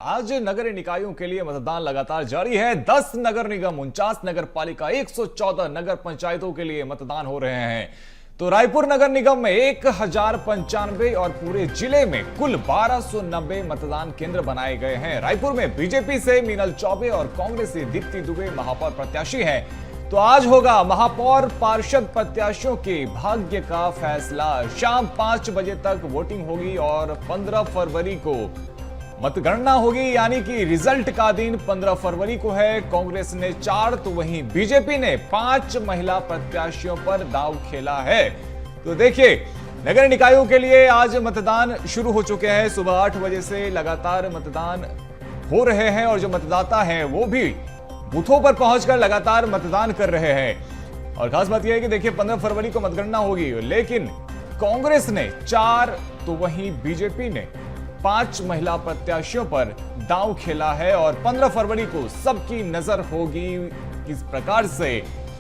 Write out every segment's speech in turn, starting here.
आज नगर निकायों के लिए मतदान लगातार जारी है। 10 नगर निगम, 49 नगर पालिका, 114 नगर पंचायतों के लिए मतदान हो रहे हैं। तो रायपुर नगर निगम में 1095 और पूरे जिले में कुल 1290 मतदान केंद्र बनाए गए हैं। रायपुर में बीजेपी से मीनल चौबे और कांग्रेस से दीप्ति दुबे महापौर प्रत्याशी हैं। तो आज होगा महापौर पार्षद प्रत्याशियों के भाग्य का फैसला। शाम 5 बजे तक वोटिंग होगी और 15 फरवरी को मतगणना होगी, यानी कि रिजल्ट का दिन 15 फरवरी को है। कांग्रेस ने 4 तो वहीं बीजेपी ने 5 महिला प्रत्याशियों पर दांव खेला है। तो देखिए, नगर निकायों के लिए आज मतदान शुरू हो चुके हैं। सुबह 8 बजे से लगातार मतदान हो रहे हैं और जो मतदाता हैं वो भी बूथों पर पहुंचकर लगातार मतदान कर रहे हैं। और खास बात यह है कि देखिए 15 फरवरी को मतगणना होगी, लेकिन कांग्रेस ने 4 तो वहीं बीजेपी ने 5 महिला प्रत्याशियों पर दांव खेला है। और 15 फरवरी को सबकी नजर होगी किस प्रकार से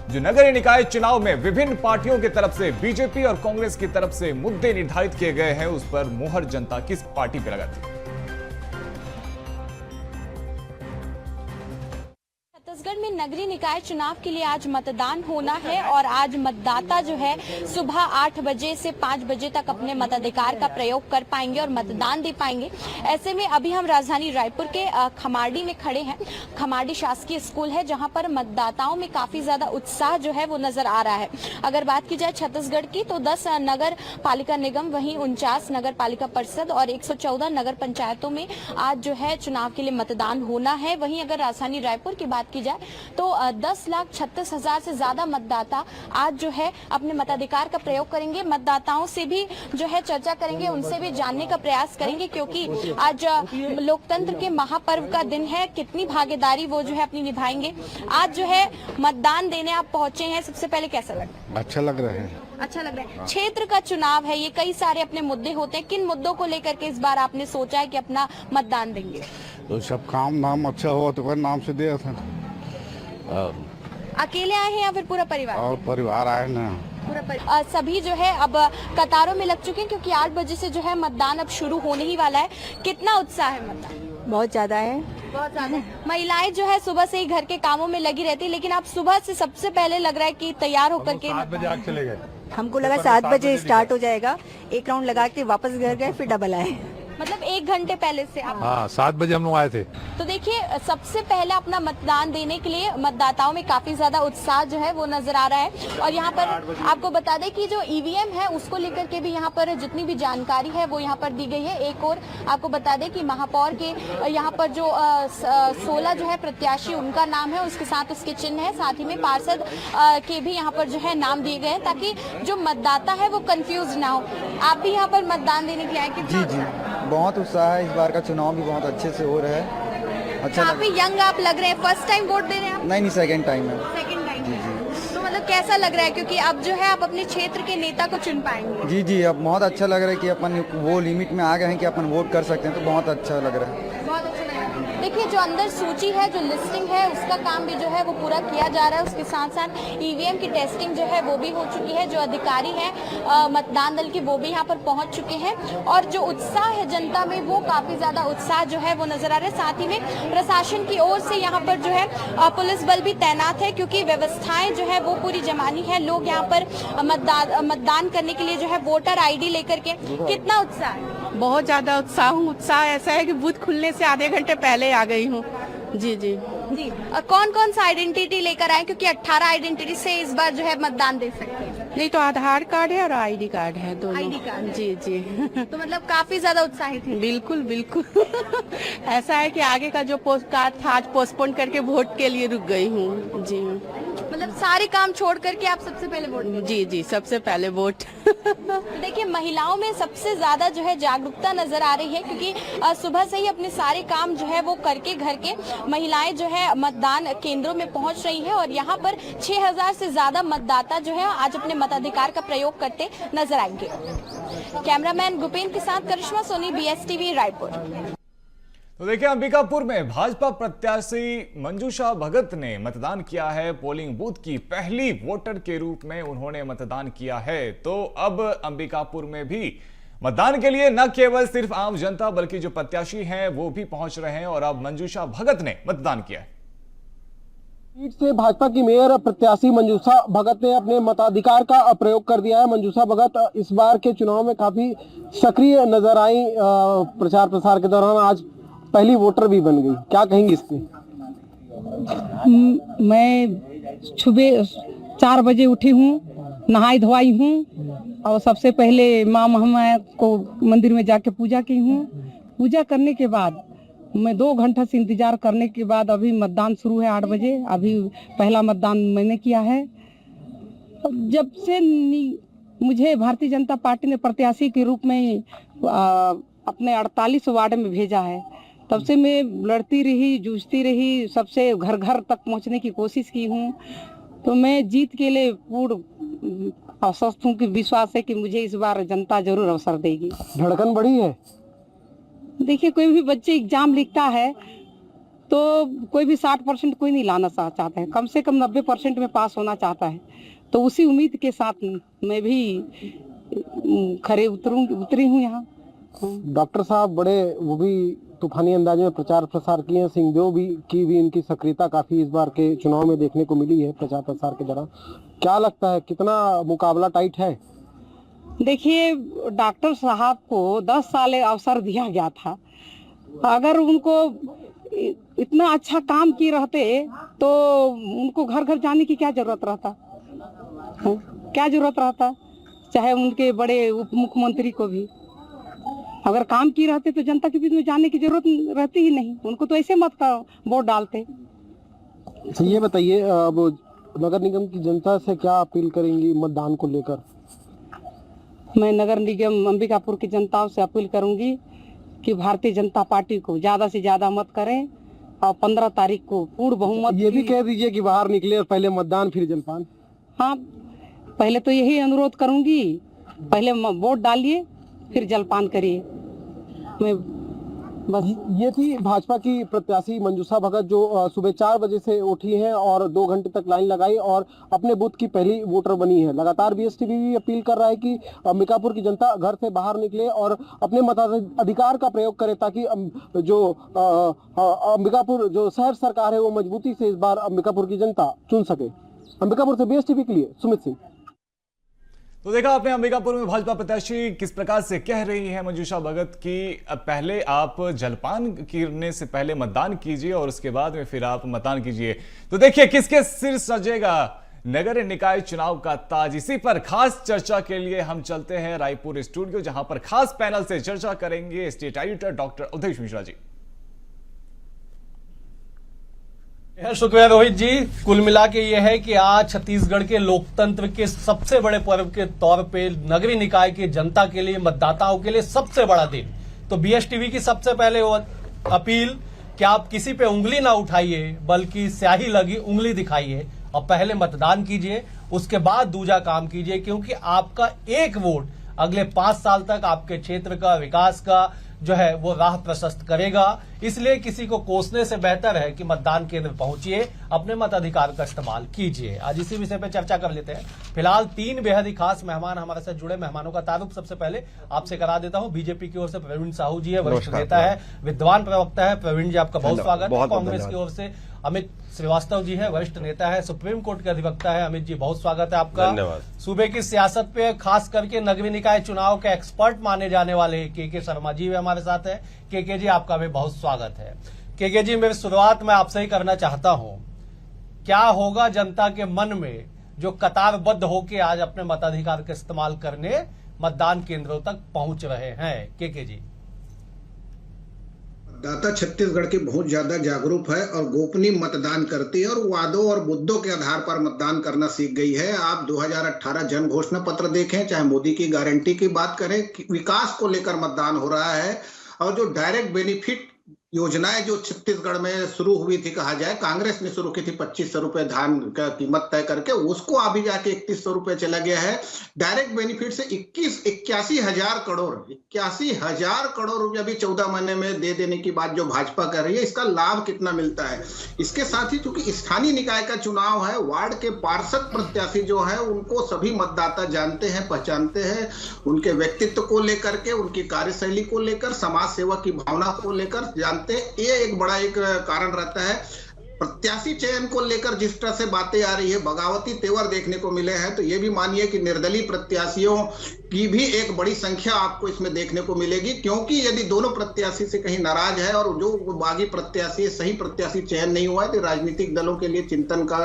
जो नगर निकाय चुनाव में विभिन्न पार्टियों की तरफ से, बीजेपी और कांग्रेस की तरफ से मुद्दे निर्धारित किए गए हैं, उस पर मुहर जनता किस पार्टी पर लगाती है। छत्तीसगढ़ में नगरीय निकाय चुनाव के लिए आज मतदान होना है और आज मतदाता जो है सुबह 8 बजे से 5 बजे तक अपने मताधिकार का प्रयोग कर पाएंगे और मतदान दे पाएंगे। ऐसे में अभी हम राजधानी रायपुर के खमाड़ी में खड़े हैं। खमाड़ी शासकीय स्कूल है जहां पर मतदाताओं में काफी ज्यादा उत्साह जो है वो नजर आ रहा है। अगर बात की जाए छत्तीसगढ़ की तो 10 नगर पालिका निगम, वहीं 49 नगर पालिका परिषद और 114 नगर पंचायतों में आज जो है चुनाव के लिए मतदान होना है। वहीं अगर राजधानी रायपुर की बात की जाए तो 10,36,000 से ज्यादा मतदाता आज जो है अपने मताधिकार का प्रयोग करेंगे। मतदाताओं से भी जो है चर्चा करेंगे, उनसे भी जानने का प्रयास करेंगे, क्योंकि आज लोकतंत्र के महापर्व का दिन है। कितनी भागीदारी वो जो है अपनी निभाएंगे। आज जो है मतदान देने आप पहुंचे हैं, सबसे पहले कैसा लग रहा है? अच्छा लग रहा है। अच्छा लग रहा है। क्षेत्र का चुनाव है, ये कई सारे अपने मुद्दे होते हैं। किन मुद्दों को लेकर के इस बार आपने सोचा है कि अपना मतदान देंगे? तो सब काम धाम अच्छा हो तो नाम से दिया था। अकेले आए हैं या फिर पूरा परिवार? और परिवार आए ना, पूरा सभी जो है अब कतारों में लग चुके हैं, क्योंकि 8 बजे से जो है मतदान अब शुरू होने ही वाला है। कितना उत्साह है मतदान? बहुत ज्यादा है। बहुत ज्यादा। महिलाएं जो है सुबह से ही घर के कामों में लगी रहती है, लेकिन आप सुबह से सबसे पहले लग रहा है कि तैयार होकर के 7 बजे आग चले गए। हमको लगा 7 बजे स्टार्ट हो जाएगा, एक राउंड लगा के वापस घर गए, फिर डबल आए। मतलब 1 घंटे पहले से आप? हाँ, 7 बजे हम लोग आए थे। तो देखिए, सबसे पहले अपना मतदान देने के लिए मतदाताओं में काफी ज्यादा उत्साह जो है वो नजर आ रहा है। और यहाँ पर आपको बता दें कि जो ईवीएम है उसको लेकर के भी यहाँ पर जितनी भी जानकारी है वो यहाँ पर दी गई है। एक और आपको बता दें कि महापौर के यहाँ पर जो 16 जो है प्रत्याशी, उनका नाम है, उसके साथ उसके चिन्ह है। साथ ही में पार्षद के भी यहाँ पर जो है नाम दिए गए हैं, ताकि जो मतदाता है वो कंफ्यूज ना हो। आप भी यहाँ पर मतदान देने के लिए आए? जी, बहुत उत्साह है। इस बार का चुनाव भी बहुत अच्छे से हो रहा है। अच्छा, काफी यंग आप लग रहे हैं। फर्स्ट टाइम वोट दे रहे हैं आप? नहीं, सेकंड टाइम है। Second time. जी। तो मतलब कैसा लग रहा है, क्योंकि अब जो है आप अपने क्षेत्र के नेता को चुन पाएंगे? जी, अब बहुत अच्छा लग रहा है कि अपन वो लिमिट में आ गए हैं कि अपन वोट कर सकते हैं, तो बहुत अच्छा लग रहा है। बहुत अच्छा लग रहा है। देखिए, जो अंदर सूची है, जो लिस्टिंग है, उसका काम भी जो है वो पूरा किया जा रहा है। उसके साथ साथ ईवीएम की टेस्टिंग जो है वो भी हो चुकी है। जो अधिकारी हैं मतदान दल के, वो भी यहाँ पर पहुंच चुके हैं। और जो उत्साह है जनता में, वो काफी ज्यादा उत्साह जो है वो नजर आ रहा है। साथ ही में प्रशासन की ओर से यहाँ पर जो है पुलिस बल भी तैनात है, क्योंकि व्यवस्थाएं जो है वो पूरी जमानी है। लोग यहाँ पर मतदान करने के लिए जो है वोटर ID लेकर के। कितना उत्साह है? बहुत ज्यादा उत्साह हूँ। उत्साह ऐसा है कि बूथ खुलने से आधे घंटे पहले आ गई हूँ। जी। कौन कौन सा आइडेंटिटी लेकर आए, क्योंकि 18 आइडेंटिटी से इस बार जो है मतदान दे सकते हैं? नहीं, तो आधार कार्ड है और ID कार्ड है, दोनों। ID card? जी। तो मतलब काफी ज्यादा उत्साहित है। बिल्कुल। ऐसा है कि आगे का जो पोस्ट कार्ड था आज पोस्टपोन करके वोट के लिए रुक गई हूँ। जी, मतलब सारे काम छोड़ करके आप सबसे पहले वोट? जी, सबसे पहले वोट। तो देखिए, महिलाओं में सबसे ज्यादा जो है जागरूकता नजर आ रही है, क्योंकि सुबह से ही अपने सारे काम जो है वो करके घर के महिलाएं जो है मतदान केंद्रों में पहुंच रही है। और यहाँ पर 6000 से ज्यादा मतदाता जो है आज अपने मताधिकार का प्रयोग करते नजर आएंगे। कैमरामैन गुपेंद्र के साथ करिश्मा सोनी, BSTV रायपुर। तो देखिए, अंबिकापुर में भाजपा प्रत्याशी मंजूषा भगत ने मतदान किया है। पोलिंग बूथ की पहली वोटर के रूप में उन्होंने मतदान किया है। तो अब अंबिकापुर में भी मतदान के लिए न केवल सिर्फ आम जनता बल्कि जो प्रत्याशी हैं वो भी पहुंच रहे हैं और अब मंजूषा भगत ने मतदान किया है। सीट से भाजपा की मेयर प्रत्याशी मंजूषा भगत ने अपने मताधिकार का प्रयोग कर दिया है। मंजूषा भगत इस बार के चुनाव में काफी सक्रिय नजर आई। प्रचार प्रसार के दौरान आज पहली वोटर भी बन गई, क्या कहेंगी इस पे? मैं सुबह 4 बजे उठी हूँ, नहाई धोई हूँ और सबसे पहले माँ महामाया को मंदिर में जाके पूजा की हूँ। पूजा करने के बाद मैं 2 घंटा से इंतजार करने के बाद अभी मतदान शुरू है 8 बजे। अभी पहला मतदान मैंने किया है। जब से मुझे भारतीय जनता पार्टी ने प्रत्याशी के रूप में अपने 48 वार्ड में भेजा है, तब से मैं लड़ती रही, जूझती रही, सबसे घर घर तक पहुंचने की कोशिश की हूं। तो मैं जीत के लिए पूर्ण आश्वस्त हूं कि विश्वास है कि मुझे इस बार जनता जरूर अवसर देगी। धड़कन बढ़ी है? देखिए, कोई भी बच्चे एग्जाम लिखता है तो कोई भी 60% कोई नहीं लाना चाहता है, कम से कम 90% में पास होना चाहता है। तो उसी उम्मीद के साथ मैं भी खरे उतरी हूँ यहाँ। डॉक्टर साहब बड़े वो भी तूफानी अंदाज में प्रचार प्रसार किए हैं। सिंहदेव की भी इनकी सक्रियता काफी इस बार के चुनाव में देखने को मिली है प्रचार प्रसार के दौरान। क्या लगता है कितना मुकाबला टाइट है? देखिए, डॉक्टर साहब को 10 साल अवसर दिया गया था। अगर उनको इतना अच्छा काम किए रहते तो उनको घर घर जाने की क्या जरूरत रहता? क्या जरूरत रहता? चाहे उनके बड़े उप मुख्यमंत्री को भी अगर काम किए रहते तो जनता के बीच में जाने की जरूरत रहती ही नहीं। उनको तो ऐसे मत वोट डालते। तो ये बताइए, अब नगर निगम की जनता से क्या अपील करेंगी मतदान को लेकर? मैं नगर निगम अंबिकापुर की जनता से अपील करूंगी कि भारतीय जनता पार्टी को ज्यादा से ज्यादा मत करें और 15 तारीख को पूर्ण बहुमत। ये भी कह दीजिए कि बाहर निकले और पहले मतदान फिर जलपान। हाँ, पहले तो यही अनुरोध करूंगी, पहले वोट डालिए फिर जलपान करिए। मैं बस। ये थी भाजपा की प्रत्याशी मंजूषा भगत जो सुबह 4 बजे से उठी हैं और 2 घंटे तक लाइन लगाई और अपने बूथ की पहली वोटर बनी है। लगातार बीएसटीवी भी अपील कर रहा है कि अंबिकापुर की जनता घर से बाहर निकले और अपने मताधिकार का प्रयोग करे ताकि जो अंबिकापुर जो शहर सरकार है वो मजबूती से इस बार अंबिकापुर की जनता चुन सके। अंबिकापुर से बीएसटीवी के लिए सुमित सिंह। तो देखा आपने अंबिकापुर में भाजपा प्रत्याशी किस प्रकार से कह रही है मंजूषा भगत कि पहले आप जलपान करने से पहले मतदान कीजिए और उसके बाद में फिर आप मतदान कीजिए। तो देखिए किसके सिर सजेगा नगर निकाय चुनाव का ताज। इसी पर खास चर्चा के लिए हम चलते हैं रायपुर स्टूडियो, जहां पर खास पैनल से चर्चा करेंगे state editor doctor Awadhesh Mishra ji. शुक्रिया रोहित जी। कुल मिला के यह है कि आज छत्तीसगढ़ के लोकतंत्र के सबसे बड़े पर्व के तौर पे नगरीय निकाय की जनता के लिए, मतदाताओं के लिए सबसे बड़ा दिन। तो बीएसटीवी की सबसे पहले अपील कि आप किसी पे उंगली ना उठाइए बल्कि स्याही लगी उंगली दिखाइए और पहले मतदान कीजिए, उसके बाद दूजा काम कीजिए, क्योंकि आपका एक वोट अगले 5 साल तक आपके क्षेत्र का विकास का जो है वो राह प्रशस्त करेगा। इसलिए किसी को कोसने से बेहतर है कि मतदान केंद्र पहुंचिए, अपने मताधिकार का इस्तेमाल कीजिए। आज इसी विषय पर चर्चा कर लेते हैं। फिलहाल 3 बेहद ही खास मेहमान हमारे साथ जुड़े। मेहमानों का तारुफ सबसे पहले आपसे करा देता हूं। बीजेपी की ओर से प्रवीण साहू जी है, वरिष्ठ नेता है, विद्वान प्रवक्ता है। प्रवीण जी आपका बहुत स्वागत है। कांग्रेस की ओर से अमित श्रीवास्तव जी है, वरिष्ठ नेता है, सुप्रीम कोर्ट के अधिवक्ता है। अमित जी बहुत स्वागत है आपका। धन्यवाद। सूबे की सियासत पे खास करके नगरीय निकाय चुनाव के एक्सपर्ट माने जाने वाले के शर्मा जी भी हमारे साथ है। के जी आपका भी बहुत स्वागत है। के जी, मेरी शुरुआत मैं आपसे ही करना चाहता हूं, क्या होगा जनता के मन में जो कतारबद्ध होकर आज अपने मताधिकार का इस्तेमाल करने मतदान केंद्रों तक पहुंच रहे हैं? के जी। मतदाता छत्तीसगढ़ के बहुत ज्यादा जागरूक है और गोपनीय मतदान करती है और वादों और मुद्दों के आधार पर मतदान करना सीख गई है। आप 2018 जन घोषणा पत्र देखें, चाहे मोदी की गारंटी की बात करें, विकास को लेकर मतदान हो रहा है और जो डायरेक्ट बेनिफिट योजनाएं जो छत्तीसगढ़ में शुरू हुई थी, कहा जाए कांग्रेस ने शुरू की थी 2500 रुपए धान का कीमत तय करके, उसको अभी जाके 3100 रुपए चला गया है। डायरेक्ट बेनिफिट से 81,000 करोड़ रुपए अभी 14 महीने में दे देने की बात जो भाजपा कर रही है, इसका लाभ कितना मिलता है। इसके साथ ही चूंकि स्थानीय निकाय का चुनाव है, वार्ड के पार्षद प्रत्याशी जो है उनको सभी मतदाता जानते हैं, पहचानते हैं, उनके व्यक्तित्व को लेकर के, उनकी कार्यशैली को लेकर, समाज सेवा की भावना को लेकर ये एक बड़ा एक कारण रहता है। प्रत्याशी चयन को लेकर जिस तरह से बातें आ रही है, बगावती तेवर देखने को मिले हैं, तो ये भी मानिए कि निर्दलीय प्रत्याशियों की भी एक बड़ी संख्या आपको इसमें देखने को मिलेगी, क्योंकि यदि दोनों प्रत्याशी से कहीं नाराज है और जो बागी प्रत्याशी सही प्रत्याशी चयन नहीं हुआ है, तो राजनीतिक दलों के लिए चिंतन का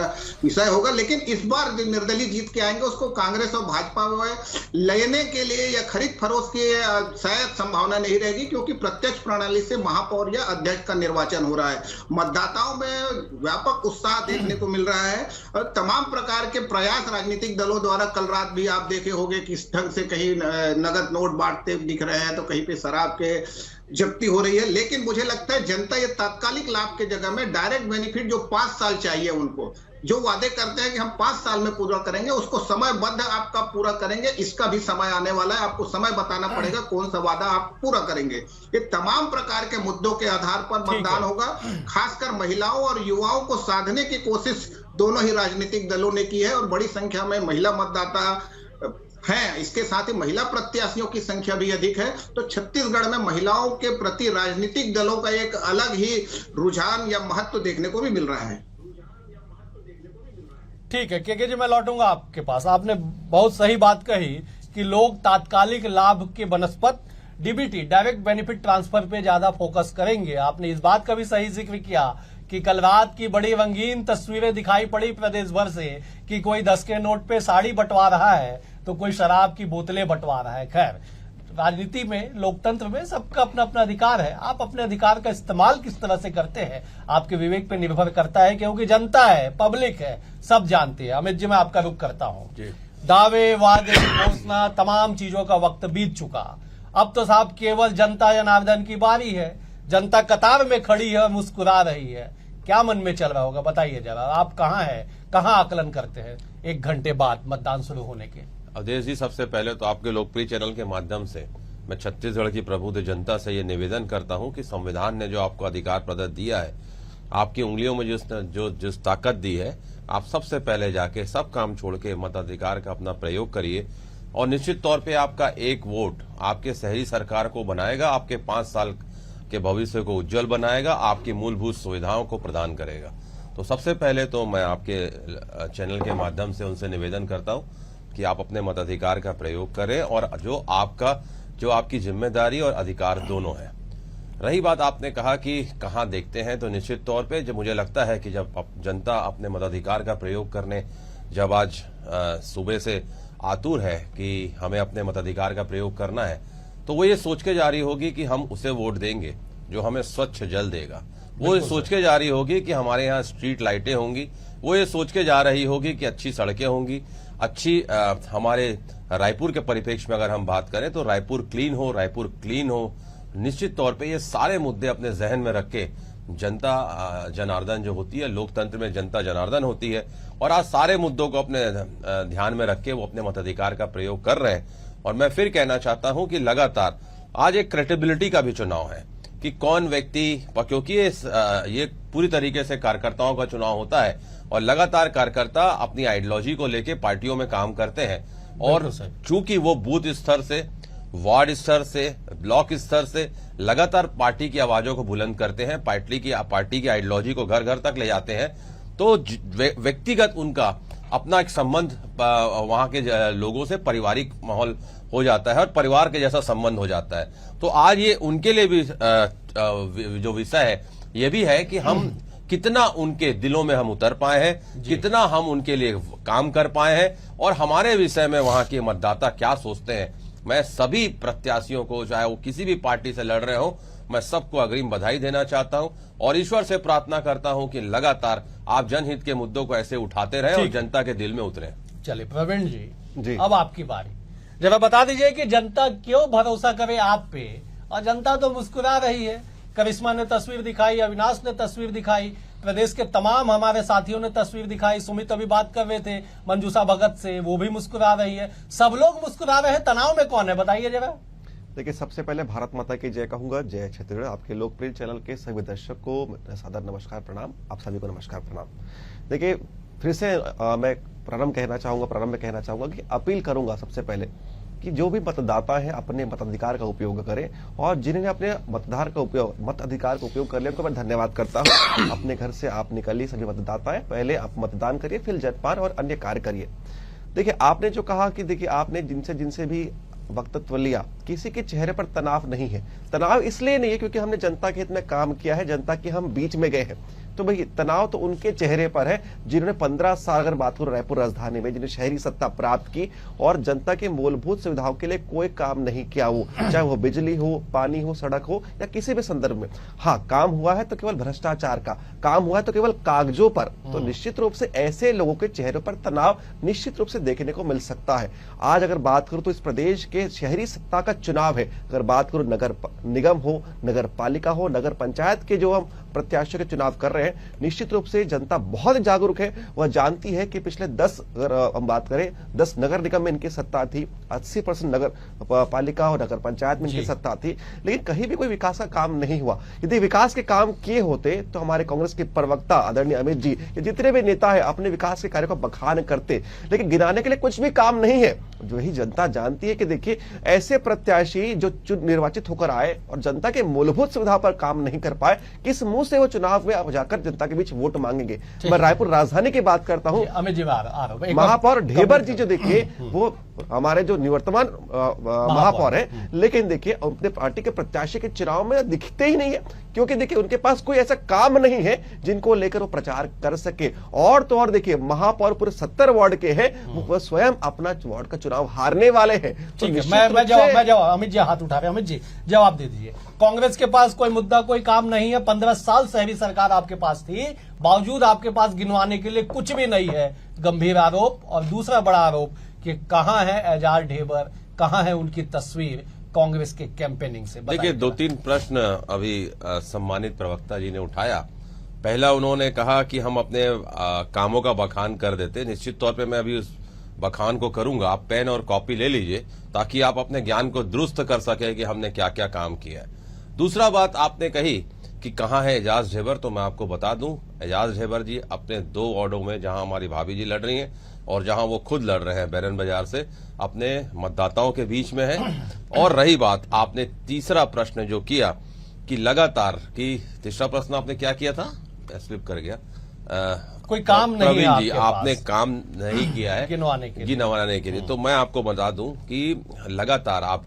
विषय होगा। लेकिन इस बार जो निर्दलीय जीत के आएंगे उसको कांग्रेस और भाजपा में लेने के लिए या खरीद फरोख्त की शायद संभावना नहीं रहेगी, क्योंकि प्रत्यक्ष प्रणाली से महापौर या अध्यक्ष का निर्वाचन हो रहा है। मतदाताओं में व्यापक उत्साह देखने को मिल रहा है और तमाम प्रकार के प्रयास राजनीतिक दलों द्वारा, कल रात भी आप देखे होंगे किस ढंग से कहीं नगद नोट बांटते दिख रहे हैं, तो कहीं पे शराब के जब्ती हो रही है। लेकिन मुझे लगता है जनता ये तात्कालिक लाभ के जगह में डायरेक्ट बेनिफिट जो 5 साल चाहिए उनको, जो वादे करते हैं कि हम 5 साल में पूरा करेंगे, उसको समयबद्ध आपका पूरा करेंगे। इसका भी समय आने वाला है, आपको समय बताना पड़ेगा कौन सा वादा आप पूरा करेंगे। ये तमाम प्रकार के मुद्दों के आधार पर मतदान होगा। खासकर महिलाओं और युवाओं को साधने की कोशिश दोनों ही राजनीतिक दलों ने की है और बड़ी संख्या में महिला मतदाता हैं। इसके साथ ही महिला प्रत्याशियों की संख्या भी अधिक है, तो छत्तीसगढ़ में महिलाओं के प्रति राजनीतिक दलों का एक अलग ही रुझान या महत्व देखने को भी मिल रहा है। ठीक है केके जी, मैं लौटूंगा आपके पास। आपने बहुत सही बात कही कि लोग तात्कालिक लाभ के बनस्पत डीबीटी डायरेक्ट बेनिफिट ट्रांसफर पे ज्यादा फोकस करेंगे। आपने इस बात का भी सही जिक्र किया कि कल रात की बड़ी रंगीन तस्वीरें दिखाई पड़ी प्रदेश भर से कि कोई 10 के नोट पे साड़ी बंटवा रहा है तो कोई शराब की बोतलें बंटवा रहा है। खैर, राजनीति में, लोकतंत्र में सबका अपना अपना अधिकार है। आप अपने अधिकार का इस्तेमाल किस तरह से करते हैं आपके विवेक पे निर्भर करता है, क्योंकि जनता है, पब्लिक है, सब जानते हैं। अमित जी, मैं आपका रुख करता हूं। दावे, वादे, घोषणा, तमाम चीजों का वक्त बीत चुका। अब तो साहब केवल जनता जनार्दन की बारी है। जनता कतार में खड़ी है और मुस्कुरा रही है। क्या मन में चल रहा होगा, बताइए जरा। आप कहाँ हैं, कहाँ आकलन करते हैं 1 घंटे बाद मतदान शुरू होने के? अवधेश जी, सबसे पहले तो आपके लोकप्रिय चैनल के माध्यम से मैं छत्तीसगढ़ की प्रबुद्ध जनता से ये निवेदन करता हूं कि संविधान ने जो आपको अधिकार प्रदत्त दिया है, आपकी उंगलियों में जिस ताकत दी है, आप सबसे पहले जाके सब काम छोड़ के मताधिकार का अपना प्रयोग करिए। और निश्चित तौर पे आपका एक वोट आपके शहरी सरकार को बनाएगा, आपके 5 साल के भविष्य को उज्जवल बनाएगा, आपकी मूलभूत सुविधाओं को प्रदान करेगा। तो सबसे पहले तो मैं आपके चैनल के माध्यम से उनसे निवेदन करता हूं कि आप अपने मताधिकार का प्रयोग करें और जो आपकी जिम्मेदारी और अधिकार दोनों है। रही बात, आपने कहा कि कहां देखते हैं, तो निश्चित तौर पे जब मुझे लगता है कि जब जनता अपने मताधिकार का प्रयोग करने जब आज सुबह से आतुर है कि हमें अपने मताधिकार का प्रयोग करना है, तो वो ये सोच के जा रही होगी कि हम उसे वोट देंगे जो हमें स्वच्छ जल देगा। वो ये सोच के जा रही होगी कि हमारे यहाँ स्ट्रीट लाइटें होंगी। वो ये सोच के जा रही होगी कि अच्छी सड़कें होंगी, अच्छी हमारे रायपुर के परिप्रेक्ष्य में अगर हम बात करें तो रायपुर क्लीन हो। निश्चित तौर पे ये सारे मुद्दे अपने जहन में रख के जनता जनार्दन जो होती है, लोकतंत्र में जनता जनार्दन होती है, और आज सारे मुद्दों को अपने ध्यान में रख के वो अपने मताधिकार का प्रयोग कर रहे हैं। और मैं फिर कहना चाहता हूं कि लगातार आज एक क्रेडिबिलिटी का भी चुनाव है कि कौन व्यक्ति, क्योंकि ये पूरी तरीके से कार्यकर्ताओं का चुनाव होता है और लगातार कार्यकर्ता अपनी आइडियोलॉजी को लेके पार्टियों में काम करते हैं। और चूंकि वो बूथ स्तर से, वार्ड स्तर से, ब्लॉक स्तर से लगातार पार्टी की आवाजों को बुलंद करते हैं, पार्टी की आइडियोलॉजी को घर घर तक ले जाते हैं, तो व्यक्तिगत उनका अपना एक संबंध वहां के लोगों से पारिवारिक माहौल हो जाता है और परिवार के जैसा संबंध हो जाता है। तो आज ये उनके लिए भी जो विषय है ये भी है कि हम कितना उनके दिलों में हम उतर पाए हैं, कितना हम उनके लिए काम कर पाए हैं और हमारे विषय में वहां के मतदाता क्या सोचते हैं। मैं सभी प्रत्याशियों को, चाहे वो किसी भी पार्टी से लड़ रहे हो, मैं सबको अग्रिम बधाई देना चाहता हूं और ईश्वर से प्रार्थना करता हूं कि लगातार आप जनहित के मुद्दों को ऐसे उठाते रहें और जनता के दिल में उतरे। चलिए प्रवीण जी, अब आपकी बारी। जरा बता दीजिए कि जनता क्यों भरोसा करे आप पे, और जनता तो मुस्कुरा रही है करिश्मा ने तस्वीर दिखाई, अविनाश ने तस्वीर दिखाई, प्रदेश के तमाम हमारे साथियों ने तस्वीर दिखाई। सुमित अभी बात कर रहे थे मंजूषा भगत से, वो भी मुस्कुरा रही है, सब लोग मुस्कुरा रहे हैं। तनाव में कौन है बताइए जरा। देखिए, सबसे पहले भारत माता की जय कहूंगा। जय छत्तीसगढ़। आपके लोकप्रिय चैनल के सभी दर्शक को सादर नमस्कार प्रणाम। आप सभी को नमस्कार प्रणाम। देखिए, फिर से मैं प्रारंभ में कहना चाहूंगा कि अपील करूंगा सबसे पहले कि जो भी मतदाता है अपने मताधिकार का उपयोग करें, और जिन्होंने अपने मताधिकार का उपयोग कर लिया उनको मैं धन्यवाद करता हूं। अपने घर से आप निकलिए, सभी मतदाता है, पहले आप मतदान करिए, फिर जलपान और अन्य कार्य करिए। देखिए, आपने जो कहा कि देखिए आपने जिनसे भी वक्तव्य लिया, किसी के चेहरे पर तनाव नहीं है। तनाव इसलिए नहीं है क्योंकि हमने जनता के हित में काम किया है, जनता के हम बीच में गए हैं। तो भाई तनाव तो उनके चेहरे पर है जिन्होंने 15 साल, अगर बात करूं रायपुर राजधानी में, जिन्हें शहरी सत्ता प्राप्त की और जनता के मूलभूत सुविधाओं के लिए कोई काम नहीं किया, वो चाहे वो बिजली हो, पानी हो, सड़क हो या किसी भी संदर्भ में। हाँ, काम हुआ है तो केवल भ्रष्टाचार का, काम हुआ है तो केवल कागजों पर। तो निश्चित रूप से ऐसे लोगों के चेहरे पर तनाव निश्चित रूप से देखने को मिल सकता है। आज अगर बात करूं तो इस प्रदेश के शहरी सत्ता का चुनाव है। अगर बात करूं नगर निगम हो, नगर पालिका हो, नगर पंचायत के जो हम प्रत्याशियों के चुनाव कर रहे हैं, निश्चित रूप से जनता बहुत जागरूक है। वह जानती है कि पिछले 10, अगर हम बात करें 10 नगर निगम में इनकी सत्ता थी, 80% नगर पालिका और नगर पंचायत में इनकी सत्ता थी, लेकिन कहीं भी कोई विकास का काम नहीं हुआ। यदि विकास के काम किए होते तो हमारे कांग्रेस के प्रवक्ता आदरणीय अमित जी, जितने भी नेता है, अपने विकास के कार्य को बखान करते, लेकिन गिनाने के लिए कुछ भी काम नहीं है। जो ही जनता जानती है कि देखिए ऐसे प्रत्याशी जो निर्वाचित होकर आए और जनता के मूलभूत सुविधा पर काम नहीं कर पाए, किस मुंह से वो चुनाव में जाकर जनता के बीच वोट मांगेंगे। मैं रायपुर राजधानी की बात करता हूं, महापौर ढेबर जी जो देखिए वो हमारे जो निवर्तमान महापौर है, लेकिन देखिए अपने पार्टी के प्रत्याशी के चुनाव में दिखते ही नहीं है, क्योंकि देखिए उनके पास कोई ऐसा काम नहीं है जिनको लेकर वो प्रचार कर सके। और तो और देखिए महापौर पूरे 70 वार्ड के हैं, वो स्वयं अपना वार्ड का चुनाव हारने वाले हैं। तो मैं जवाब अमित जी हाथ उठा रहे, अमित जी जवाब दे दीजिए। कांग्रेस के पास कोई मुद्दा, कोई काम नहीं है। 15 साल शहरी सरकार आपके पास थी, बावजूद आपके पास गिनवाने के लिए कुछ भी नहीं है। गंभीर आरोप। और दूसरा बड़ा आरोप कि कहां है एजाज ढेबर, कहां है उनकी तस्वीर कांग्रेस के कैंपेनिंग से। देखिए, 2-3 प्रश्न अभी सम्मानित प्रवक्ता जी ने उठाया। पहला उन्होंने कहा कि हम अपने कामों का बखान कर देते। निश्चित तौर पे मैं अभी उस बखान को करूंगा। आप पेन और कॉपी ले लीजिए ताकि आप अपने ज्ञान को दुरुस्त कर सके कि हमने क्या क्या काम किया है। दूसरा बात आपने कही कि कहां है एजाज ढेबर, तो मैं आपको बता दूं, एजाज ढेबर जी अपने 2 वार्डों में, जहां हमारी भाभी जी लड़ रही हैं और जहां वो खुद लड़ रहे हैं बैरन बाजार से, अपने मतदाताओं के बीच में है। और रही बात आपने तीसरा प्रश्न जो किया कि लगातार, कि तीसरा प्रश्न आपने क्या किया था, स्लिप कर गया, कोई काम नहीं है जी, आपने काम नहीं किया है गिनवाने के लिए। तो मैं आपको बता दूं कि लगातार आप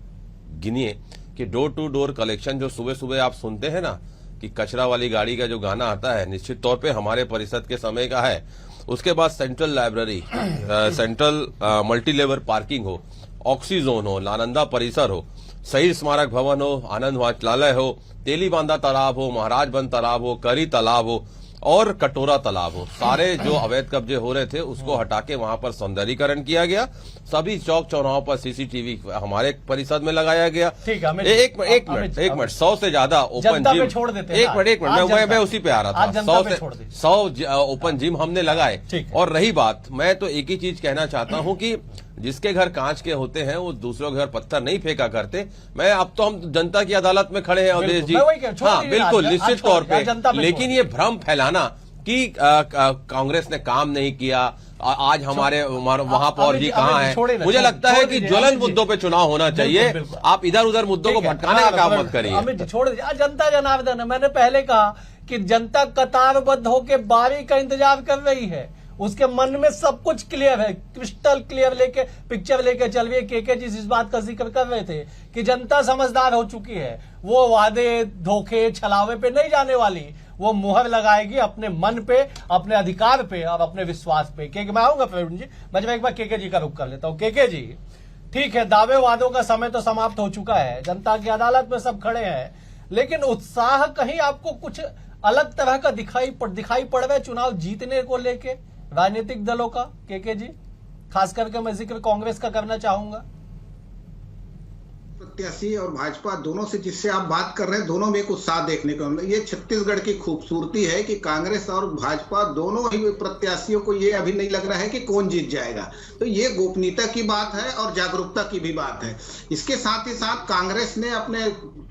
गिनिए कि डोर टू डोर कलेक्शन जो सुबह सुबह आप सुनते हैं ना, कि कचरा वाली गाड़ी का जो गाना आता है, निश्चित तौर पे हमारे परिषद के समय का है। उसके बाद central library, central multi level parking हो, ऑक्सीजोन हो, नालंदा परिसर हो, शहीद स्मारक भवन हो, आनंद वाचलालय हो, तेलीबांधा तालाब हो, महाराजबंद तालाब हो, करी तालाब हो और कटोरा तालाब हो, सारे जो अवैध कब्जे हो रहे थे उसको हटा के वहां पर सौंदर्यीकरण किया गया। सभी चौक चौराहों पर सीसीटीवी हमारे परिषद में लगाया गया। ठीक है, एक मिनट 100 से ज्यादा ओपन जिम छोड़ देते। एक मिनट मैं उसी पे आ रहा था। 100 ओपन जिम हमने लगाए। और रही बात, मैं तो एक ही चीज कहना चाहता हूं कि जिसके घर कांच के होते हैं वो दूसरों के घर पत्थर नहीं फेंका करते। मैं अब तो हम जनता की अदालत में खड़े हैं अवधेश जी। हाँ बिल्कुल, निश्चित तौर पे। लेकिन ये भ्रम फैलाना कि कांग्रेस ने काम नहीं किया, आज हमारे महापौर जी कहाँ हैं, मुझे लगता है कि ज्वलन मुद्दों पे चुनाव होना चाहिए। आप इधर उधर मुद्दों को भटकाने का काम मत करिए। अमित छोड़ दीजिए, जनता जनार्दन है। मैंने पहले कहा कि जनता कतारबद्ध होकर बारी का इंतजार कर रही है, उसके मन में सब कुछ क्लियर है, क्रिस्टल क्लियर लेके पिक्चर लेके चल रही है। केके जी इस बात का जिक्र कर रहे थे कि जनता समझदार हो चुकी है, वो वादे धोखे छलावे पे नहीं जाने वाली, वो मुहर लगाएगी अपने मन पे, अपने अधिकार पे और अपने विश्वास पे। केके मैं आऊंगा प्रवीण जी, मैं एक बार केके जी का रुख कर लेता हूं। केके जी, ठीक है, दावे वादों का समय तो समाप्त हो चुका है, जनता की अदालत में सब खड़े हैं, लेकिन उत्साह कहीं आपको कुछ अलग तरह का दिखाई पड़ रहा है चुनाव जीतने को लेके राजनीतिक दलों का। केके जी, खास करके मैं जिक्र कांग्रेस का करना चाहूंगा। प्रत्याशी और भाजपा दोनों से जिससे आप बात कर रहे हैं, दोनों में एक उत्साह देखने को मिला। ये छत्तीसगढ़ की खूबसूरती है कि कांग्रेस और भाजपा दोनों ही प्रत्याशियों को ये अभी नहीं लग रहा है कि कौन जीत जाएगा। तो ये गोपनीयता की बात है और जागरूकता की भी बात है। इसके साथ ही साथ कांग्रेस ने अपने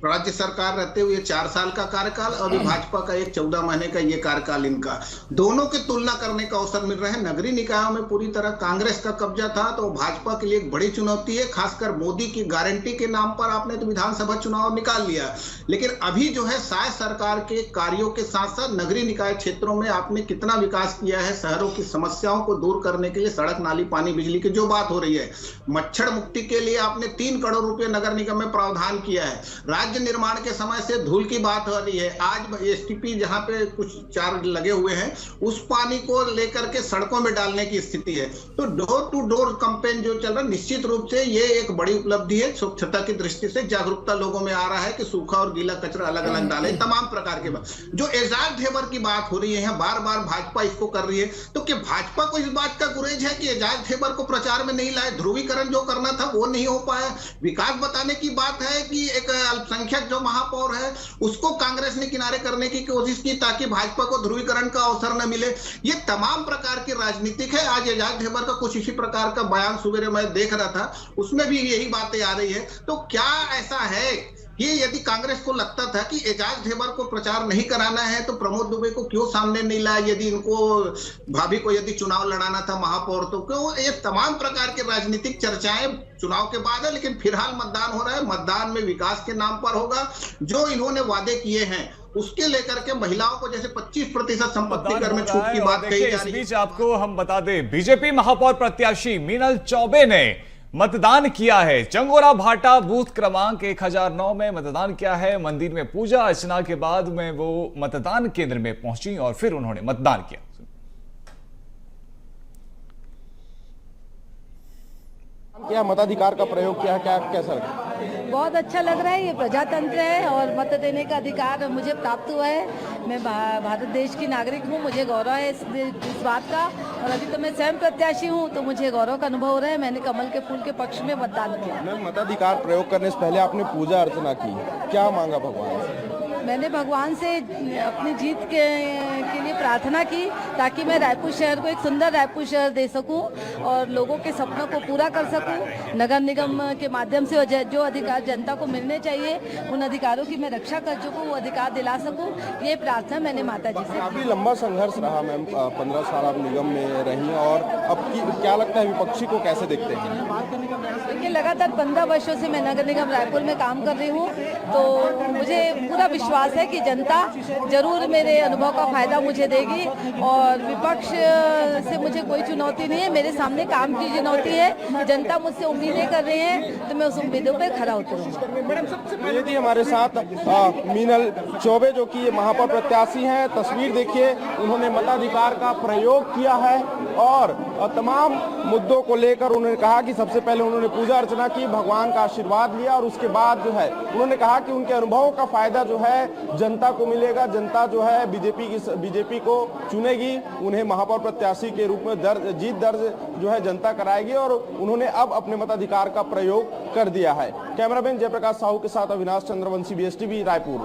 राज्य सरकार रहते हुए 4 साल का कार्यकाल और भाजपा का एक 14 महीने का ये कार्यकाल, इनका दोनों की तुलना करने का अवसर मिल रहा है। नगरीय निकायों में पूरी तरह कांग्रेस का कब्जा था, तो भाजपा के लिए एक बड़ी चुनौती है। खासकर मोदी की गारंटी के नाम पर आपने तो विधानसभा चुनाव निकाल लिया, लेकिन अभी जो है शायद सरकार के कार्यों के साथ साथ नगरीय निकाय क्षेत्रों में आपने कितना विकास किया है। शहरों की समस्याओं को दूर करने के लिए सड़क, नाली, पानी, बिजली की जो बात हो रही है, मच्छर मुक्ति के लिए आपने 3 करोड़ रुपए नगर निगम में प्रावधान किया है। राज्य निर्माण के समय से धूल की बात हो रही है। आज एसटीपी जहां पे कुछ 4 लगे हुए हैं, उस पानी को लेकर के सड़कों में डालने की स्थिति है। तो डोर टू डोर कैंपेन जो चल रहा है, निश्चित रूप से ये एक बड़ी उपलब्धि है। स्वच्छता की दृष्टि से जागरूकता लोगों में आ रहा है कि सूखा और गीला कचरा अलग अलग डाले, तमाम प्रकार के बात। जो एजाज ढेबर की बात हो रही है, बार बार भाजपा इसको कर रही है, तो क्या भाजपा को इस बात का गुरेज है कि एजाज ढेबर को प्रचार में नहीं लाए? ध्रुवीकरण जो करना था वो नहीं हो पाया। विकास बताने की बात है कि एक अल्पसंख्यक जो महापौर है उसको कांग्रेस ने किनारे करने की कोशिश की ताकि भाजपा को ध्रुवीकरण का अवसर न मिले। ये तमाम प्रकार की राजनीतिक है। आज एजाज ढेबर का कुछ इसी प्रकार का बयान सुबह मैं देख रहा था, उसमें भी यही बातें आ रही है। तो क्या ऐसा है कि यदि कांग्रेस को लगता था कि एजाज ढेबर को प्रचार नहीं कराना है तो प्रमोद दुबे को क्यों सामने नहीं लाया? यदि इनको भाभी को यदि चुनाव लड़ाना था महापौर, तो क्यों? ये तमाम प्रकार के राजनीतिक चर्चाएं चुनाव के बाद है, लेकिन फिलहाल मतदान हो रहा है। मतदान में विकास के नाम पर होगा। जो इन्होंने वादे किए हैं उसके लेकर के महिलाओं को जैसे 25% संपत्ति कर में छूट की बात कही जा रही है। इस बीच आपको हम बता दें, बीजेपी महापौर प्रत्याशी मीनल चौबे ने मतदान किया है। चंगोरा भाटा बूथ क्रमांक 1009 में मतदान किया है। मंदिर में पूजा अर्चना के बाद में वो मतदान केंद्र में पहुंची और फिर उन्होंने मतदान किया। क्या मताधिकार का प्रयोग किया, क्या कैसा लगा? बहुत अच्छा लग रहा है। ये प्रजातंत्र है और मत देने का अधिकार मुझे प्राप्त हुआ है। मैं भारत देश की नागरिक हूँ, मुझे गौरव है इस बात का। और अभी तो मैं स्वयं प्रत्याशी हूँ, तो मुझे गौरव का अनुभव हो रहा है। मैंने कमल के फूल के पक्ष में मतदान किया। मैम, मताधिकार प्रयोग करने से पहले आपने पूजा अर्चना की, क्या मांगा भगवान से? मैंने भगवान से अपनी जीत के लिए प्रार्थना की ताकि मैं रायपुर शहर को एक सुंदर रायपुर शहर दे सकूं और लोगों के सपनों को पूरा कर सकूं। नगर निगम के माध्यम से जो अधिकार जनता को मिलने चाहिए, उन अधिकारों की मैं रक्षा कर चुकूं, वो अधिकार दिला सकूं, ये प्रार्थना मैंने माता जी से। काफी लंबा संघर्ष रहा मैम, 15 साल आप निगम में रही और अब क्या लगता है विपक्षी को कैसे देखते हैं? देखिए, लगातार 15 वर्षों से मैं नगर निगम रायपुर में काम कर रही हूँ, तो मुझे पूरा विश्वास है कि जनता जरूर मेरे अनुभव का फायदा मुझे देगी और विपक्ष से मुझे कोई चुनौती नहीं है। मेरे सामने काम की चुनौती है। जनता मुझसे उम्मीदें कर रही है, तो मैं उस उम्मीदों पर खरा उतरूंगा। ये थी हमारे साथ मीनल चौबे, जो कि महापौर प्रत्याशी हैं। तस्वीर देखिए, उन्होंने मताधिकार का प्रयोग किया है और तमाम मुद्दों को लेकर उन्होंने कहा कि सबसे पहले उन्होंने पूजा अर्चना की, भगवान का आशीर्वाद लिया और उसके बाद जो है उन्होंने कहा कि उनके अनुभवों का फायदा जो है जनता को मिलेगा। जनता जो है बीजेपी को चुनेगी, उन्हें महापौर प्रत्याशी के रूप में जीत दर्ज जो है जनता कराएगी और उन्होंने अब अपने मताधिकार का प्रयोग कर दिया है। कैमरामैन जयप्रकाश साहू के साथ अविनाश चंद्रवंशी, BSTV रायपुर।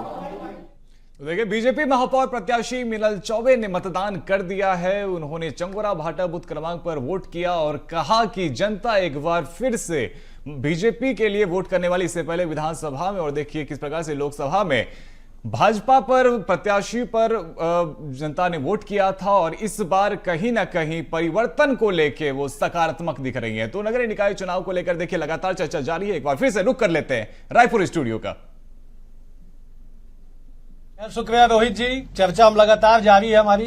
तो देखिए, बीजेपी महापौर प्रत्याशी मीनल चौबे ने मतदान कर दिया है। उन्होंने चंगोरा भाटा बूथ क्रमांक पर वोट किया और कहा कि जनता एक बार फिर से बीजेपी के लिए वोट करने वाली। इससे पहले विधानसभा में और देखिए किस प्रकार से लोकसभा में भाजपा पर, प्रत्याशी पर जनता ने वोट किया था और इस बार कहीं ना कहीं परिवर्तन को लेके वो सकारात्मक दिख रही हैं। तो नगरीय निकाय चुनाव को लेकर देखिए लगातार चर्चा जारी है। एक बार फिर से रुक कर लेते हैं रायपुर स्टूडियो का। शुक्रिया रोहित जी। चर्चा हम लगातार जारी है हमारी।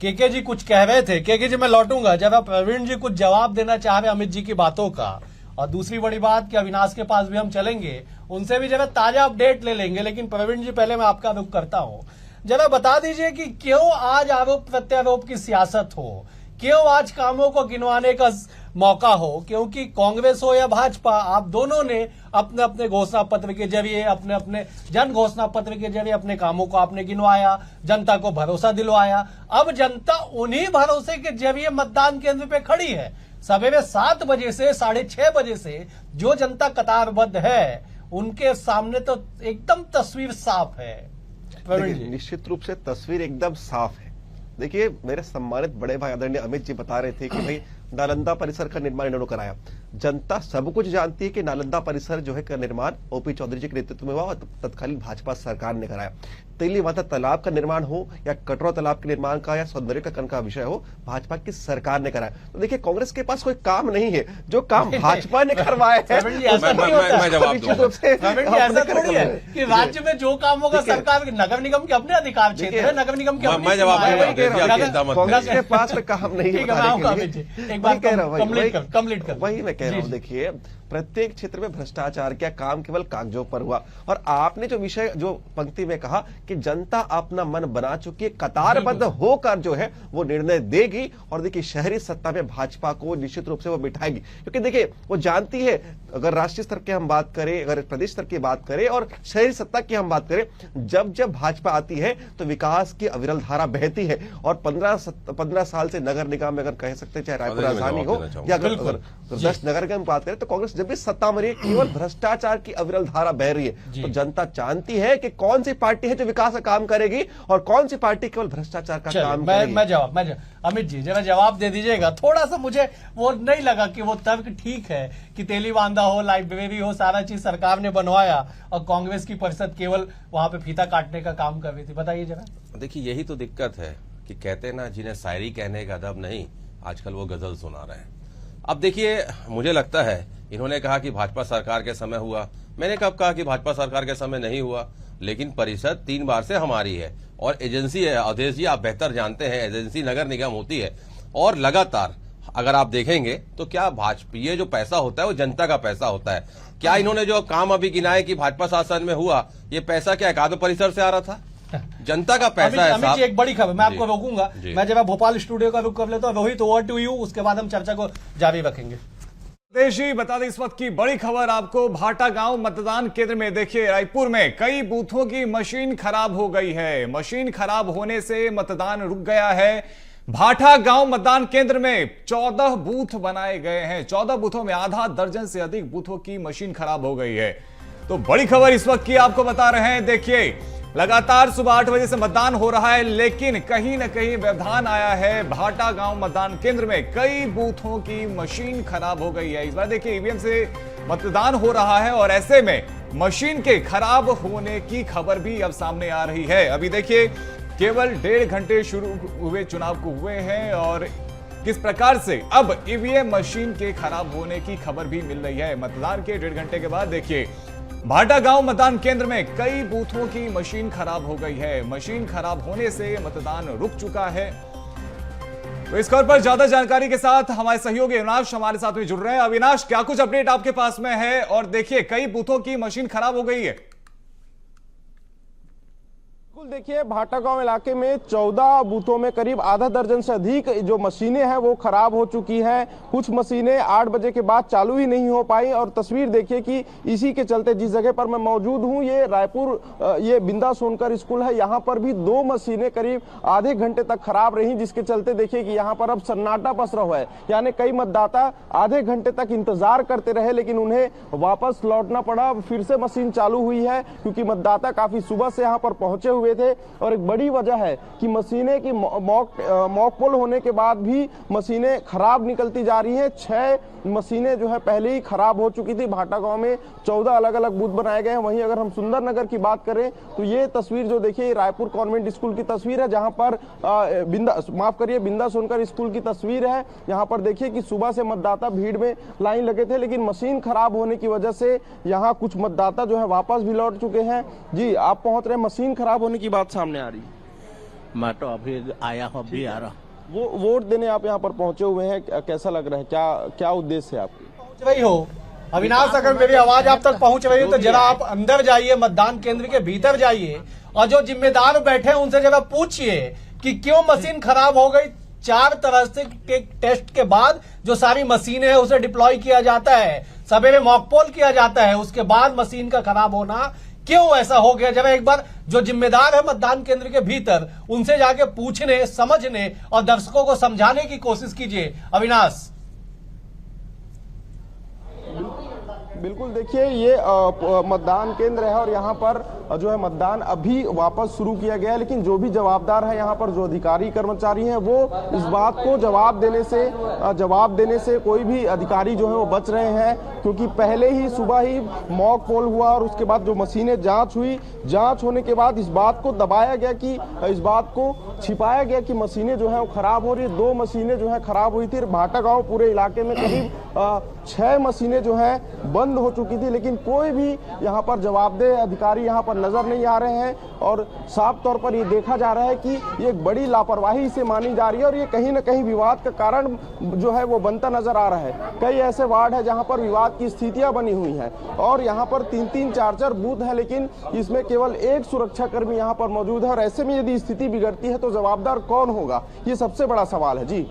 केके जी कुछ कह रहे थे। केके जी मैं लौटूंगा, जब प्रवीण जी कुछ जवाब देना चाह रहे अमित जी की बातों का। और दूसरी बड़ी बात कि अविनाश के पास भी हम चलेंगे, उनसे भी जरा ताजा अपडेट ले लेंगे। लेकिन प्रवीण जी पहले मैं आपका रुख करता हूं, जरा बता दीजिए कि क्यों आज आरोप प्रत्यारोप की सियासत हो, क्यों आज कामों को गिनवाने का मौका हो? क्योंकि कांग्रेस हो या भाजपा, आप दोनों ने अपने अपने घोषणा पत्र के जरिए, अपने अपने जन घोषणा पत्र के जरिए अपने कामों को आपने गिनवाया, जनता को भरोसा दिलवाया। अब जनता उन्हीं भरोसे के जरिए मतदान केंद्र पे खड़ी है। सवेरे 7 बजे से 6:30 बजे से जो जनता कतारबद्ध है उनके सामने तो एकदम तस्वीर साफ है। देखिए, निश्चित रूप से तस्वीर एकदम साफ है। देखिए, मेरे सम्मानित बड़े भाई आदरणीय अमित जी बता रहे थे कि भाई नालंदा परिसर का निर्माण इन्होंने कराया। जनता सब कुछ जानती है कि नालंदा परिसर जो है का निर्माण ओपी चौधरी जी के नेतृत्व में हुआ और तत्कालीन भाजपा सरकार ने कराया। तेली माता तालाब का निर्माण हो या कटरा तालाब के निर्माण का या सौंदर्यीकरण का विषय हो, भाजपा की सरकार ने कराया। तो देखिए, कांग्रेस के पास कोई काम नहीं है, जो काम भाजपा ने करवाया है मैं जवाब दूंगा कि राज्य में जो काम होगा सरकार, नगर निगम के अपने अधिकार क्षेत्र है, नगर निगम के मैं जवाब कांग्रेस के पास में काम नहीं है। एक बात कंप्लीट कर। वही मैं कह रहा हूँ। देखिए, प्रत्येक क्षेत्र में भ्रष्टाचार का काम केवल कागजों पर हुआ। और आपने जो विषय जो पंक्ति में कहा कि जनता अपना मन बना चुकी है, कतारबद्ध होकर जो है वो निर्णय देगी। और देखिए, शहरी सत्ता में भाजपा को निश्चित रूप से वो बिठाएगी, क्योंकि देखिए वो जानती है, अगर राष्ट्रीय स्तर की हम बात करें, अगर प्रदेश स्तर की बात करें और शहरी सत्ता की हम बात करें, जब जब भाजपा आती है तो विकास की अविरल धारा बहती है। और 15 साल से नगर निगम में अगर कह सकते हैं, चाहे रायपुर राजधानी हो या अगर 10 नगर निगम बात करें, तो कांग्रेस जब भी सत्ता में रही है, केवल भ्रष्टाचार की अविरल धारा बह रही है। तो जनता जानती है कि कौन सी पार्टी है जो विकास का काम करेगी और कौन सी पार्टी केवल भ्रष्टाचार का काम करेगी। मैं जवाब अमित जी जरा जवाब दे दीजिएगा। थोड़ा सा मुझे वो नहीं लगा कि वो तर्क ठीक है कि तेली बांधा हो, लाइब्रेरी हो, सारा चीज सरकार ने बनवाया और कांग्रेस की परिषद केवल वहां पे फीता काटने का काम कर रही थी। बताइए जरा। देखिए, यही तो दिक्कत है कि कहते ना, जिन्हें शायरी कहने का अदब नहीं, आजकल वो गजल सुना रहे हैं। अब देखिए, मुझे लगता है इन्होंने कहा कि भाजपा सरकार के समय हुआ। मैंने कब कहा कि भाजपा सरकार के समय नहीं हुआ? लेकिन परिषद 3 बार से हमारी है और एजेंसी है। अवधेश जी, आप बेहतर जानते हैं, एजेंसी नगर निगम होती है और लगातार अगर आप देखेंगे तो क्या भाजपा, ये जो पैसा होता है वो जनता का पैसा होता है। क्या इन्होंने जो काम अभी गिनाए कि भाजपा शासन में हुआ, ये पैसा क्या एकाध परिसर से आ रहा था? जनता का पैसा है। अमित जी, एक बड़ी खबर, मैं आपको रोकूंगा। मैं जब भोपाल स्टूडियो का रुख कर लेता हूँ। रोहित, ओवर टू यू, उसके बाद हम चर्चा को जारी रखेंगे। देशी बता दें इस वक्त की बड़ी खबर आपको। भाटा गांव मतदान केंद्र में देखिए, रायपुर में कई बूथों की मशीन खराब हो गई है। मशीन खराब होने से मतदान रुक गया है। भाटा गांव मतदान केंद्र में 14 बूथ बनाए गए हैं। 14 बूथों में आधा दर्जन से अधिक बूथों की मशीन खराब हो गई है। तो बड़ी खबर इस वक्त की आपको बता रहे हैं। देखिए, लगातार सुबह 8 बजे से मतदान हो रहा है, लेकिन कहीं न कहीं व्यवधान आया है। भाटा गांव मतदान केंद्र में कई बूथों की मशीन खराब हो गई है। इस बार देखिए, ईवीएम से मतदान हो रहा है और ऐसे में मशीन के खराब होने की खबर भी अब सामने आ रही है। अभी देखिए, केवल 1.5 घंटे शुरू हुए चुनाव को हुए हैं और किस प्रकार से अब ईवीएम मशीन के खराब होने की खबर भी मिल रही है। मतदान के 1.5 घंटे के बाद देखिए, भाटा गांव मतदान केंद्र में कई बूथों की मशीन खराब हो गई है। मशीन खराब होने से मतदान रुक चुका है। तो इस खबर पर ज्यादा जानकारी के साथ हमारे सहयोगी अविनाश हमारे साथ में जुड़ रहे हैं। अविनाश, क्या कुछ अपडेट आपके पास में है? और देखिए, कई बूथों की मशीन खराब हो गई है। देखिए, भाटा गांव इलाके में 14 बूथों में करीब आधा दर्जन से अधिक जो मशीनें हैं वो खराब हो चुकी हैं। कुछ मशीनें 8 बजे के बाद चालू ही नहीं हो पाई। और तस्वीर देखिए कि इसी के चलते जिस जगह पर मैं मौजूद हूं, ये रायपुर, ये बिंदा सोनकर स्कूल है, यहाँ पर भी 2 मशीनें करीब आधे घंटे तक खराब रही, जिसके चलते देखिए कि यहाँ पर अब सन्नाटा पसरा हुआ है। यानी कई मतदाता आधे घंटे तक इंतजार करते रहे, लेकिन उन्हें वापस लौटना पड़ा। फिर से मशीन चालू हुई है क्योंकि मतदाता काफी सुबह से यहाँ पर पहुंचे हुए थे। और एक बड़ी वजह है कि मशीनें की मॉक पोल होने के बाद भी मशीनें खराब निकलती जा रही हैं। 6 मशीनें जो है पहले ही खराब हो चुकी थी। भाटा गांव में 14 अलग अलग बूथ बनाए गए हैं। वहीं अगर हम सुंदरनगर की बात करें तो ये तस्वीर जो देखिए, रायपुर कॉन्वेंट स्कूल की तस्वीर है, जहां पर बिंदा सोनकर स्कूल की तस्वीर है। यहाँ पर देखिए कि सुबह से मतदाता भीड़ में लाइन लगे थे, लेकिन मशीन खराब होने की वजह से यहाँ कुछ मतदाता जो है वापस भी लौट चुके हैं। जी, आप पहुंच रहे, मशीन खराब होने की बात सामने आ रही है। मैं तो अभी आया हूँ, अभी आ रहा। वो वोट देने आप यहाँ पर पहुंचे हुए हैं, कैसा लग रहा है? क्या उद्देश्य है आपकी? पहुंच रही हो अविनाश, अगर मेरी आवाज आप तक पहुंच रही हो तो जरा आप अंदर जाइए, मतदान केंद्र के भीतर जाइए और जो जिम्मेदार बैठे हैं उनसे जरा पूछिए कि क्यों मशीन खराब हो गई। 4 तरह से टेस्ट के बाद जो सारी मशीनें हैं उसे डिप्लॉय किया जाता है, सवेरे मॉकपोल किया जाता है, उसके बाद मशीन का खराब होना क्यों ऐसा हो गया? जब एक बार जो जिम्मेदार है मतदान केंद्र के भीतर उनसे जाके पूछने, समझने और दर्शकों को समझाने की कोशिश कीजिए। अविनाश, बिल्कुल, देखिए ये मतदान केंद्र है और यहाँ पर जो है मतदान अभी वापस शुरू किया गया है, लेकिन जो भी जवाबदार है यहाँ पर, जो अधिकारी कर्मचारी हैं, वो इस बात को जवाब देने से कोई भी अधिकारी जो है वो बच रहे हैं, क्योंकि पहले ही सुबह ही मॉक पोल हुआ और उसके बाद जो मशीनें जांच हुई, जांच होने के बाद इस बात को दबाया गया कि इस बात को छिपाया गया कि मशीनें जो है वो खराब हो रही है। 2 मशीनें जो है खराब हुई थी। भाटा गांव पूरे इलाके में करीब 6 मशीनें जो है बंद हो चुकी थी, लेकिन कोई भी यहाँ पर जवाबदेह अधिकारी यहाँ पर नजर नहीं आ रहे हैं और साफ तौर पर ये देखा जा रहा है कि ये एक बड़ी लापरवाही से मानी जा रही है और ये कहीं ना कहीं विवाद का कारण जो है वो बनता नजर आ रहा है। कई ऐसे वार्ड है जहाँ पर विवाद की स्थितियां बनी हुई हैं और यहाँ पर 3-3, 4-4 बूथ है, लेकिन इसमें केवल एक सुरक्षा कर्मी यहाँ पर मौजूद है और ऐसे में यदि स्थिति बिगड़ती है तो जवाबदार कौन होगा, ये सबसे बड़ा सवाल है। जी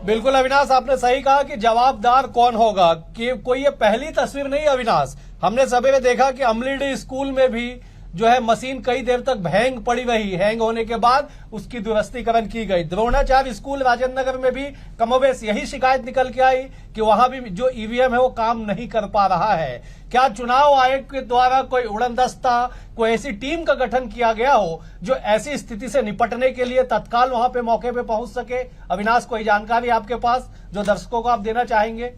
बिल्कुल अविनाश, आपने सही कहा कि जवाबदार कौन होगा, कि कोई ये पहली तस्वीर नहीं अविनाश। हमने सवेरे देखा कि अमलीडी स्कूल में भी जो है मशीन कई देर तक हैंग पड़ी रही, हैंग होने के बाद उसकी दुरुस्तीकरण की गई। द्रोणाचार्य स्कूल राजेंद्र नगर में भी कमोबेश यही शिकायत निकल के आई कि वहां भी जो ईवीएम है वो काम नहीं कर पा रहा है। क्या चुनाव आयोग के द्वारा कोई उड़नदस्ता, कोई ऐसी टीम का गठन किया गया हो जो ऐसी स्थिति से निपटने के लिए तत्काल वहां पे मौके पे पहुंच सके? अविनाश, कोई जानकारी आपके पास जो दर्शकों को आप देना चाहेंगे?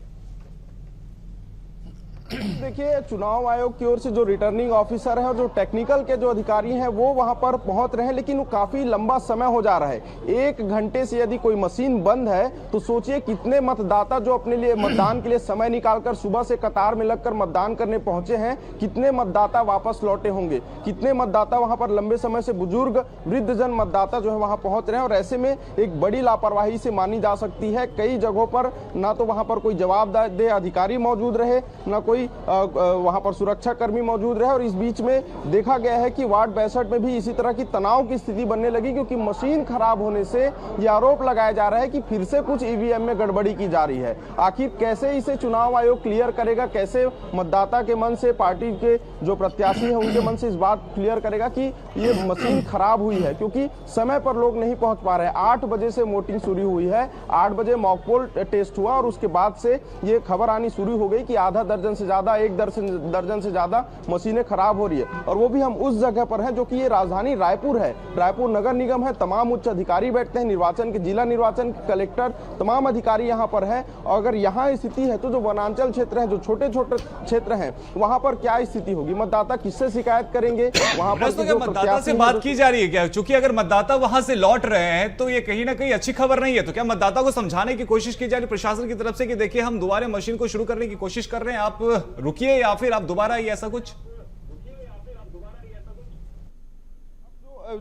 देखिए, चुनाव आयोग की ओर से जो रिटर्निंग ऑफिसर है और जो टेक्निकल के जो अधिकारी हैं वो वहां पर पहुंच रहे हैं, लेकिन वो काफी लंबा समय हो जा रहा है। 1 घंटे से यदि कोई मशीन बंद है तो सोचिए कितने मतदाता जो अपने लिए मतदान के लिए समय निकालकर सुबह से कतार में लगकर मतदान करने पहुंचे हैं, कितने मतदाता वापस लौटे होंगे, कितने मतदाता वहां पर लंबे समय से बुजुर्ग वृद्धजन मतदाता जो है वहां पहुंच रहे हैं। और ऐसे में एक बड़ी लापरवाही से मानी जा सकती है। कई जगहों पर ना तो वहां पर कोई जवाबदेह अधिकारी मौजूद रहे, ना कोई वहां पर सुरक्षा कर्मी मौजूद रहे और इस बीच में देखा गया है कि वार्ड 62 में भी इसी तरह की तनाव की स्थिति बनने लगी, क्योंकि मशीन खराब होने से यह आरोप लगाया जा रहा है कि फिर से कुछ ईवीएम में गड़बड़ी की जा रही है। आखिर कैसे इसे चुनाव आयोग क्लियर करेगा, कैसे मतदाता के मन से, पार्टी के जो प्रत्याशी है उनके मन से इस बात क्लियर करेगा कि ये मशीन खराब हुई है, क्योंकि समय पर लोग नहीं पहुंच पा रहे हैं। 8 बजे से वोटिंग शुरू हुई है, 8 बजे मॉक पोल टेस्ट हुआ और उसके बाद से ये खबर आनी शुरू हो गई कि आधा दर्जन से ज्यादा, 1 दर्जन से ज्यादा मशीनें खराब हो रही है। और वो भी हम उस जगह पर हैं जो कि ये राजधानी रायपुर है, रायपुर नगर निगम है। तमाम उच्च अधिकारी बैठते हैं, निर्वाचन के, जिला निर्वाचन के कलेक्टर, तमाम अधिकारी यहाँ पर हैं। और अगर यहाँ स्थिति है तो जो वनांचल क्षेत्र है, जो छोटे छोटे क्षेत्र हैं, वहां पर क्या स्थिति होगी? मतदाता किससे शिकायत करेंगे? वहां पर तो मतदाता से बात की जा रही है क्या? चूंकि अगर मतदाता वहां से लौट रहे हैं तो ये कहीं ना कहीं अच्छी खबर नहीं है। तो क्या मतदाता को समझाने की कोशिश की जा रही प्रशासन की तरफ से कि देखिए हम दोबारा मशीन को शुरू करने की कोशिश कर रहे हैं, आप रुकिए या फिर आप दोबारा ही, ऐसा कुछ?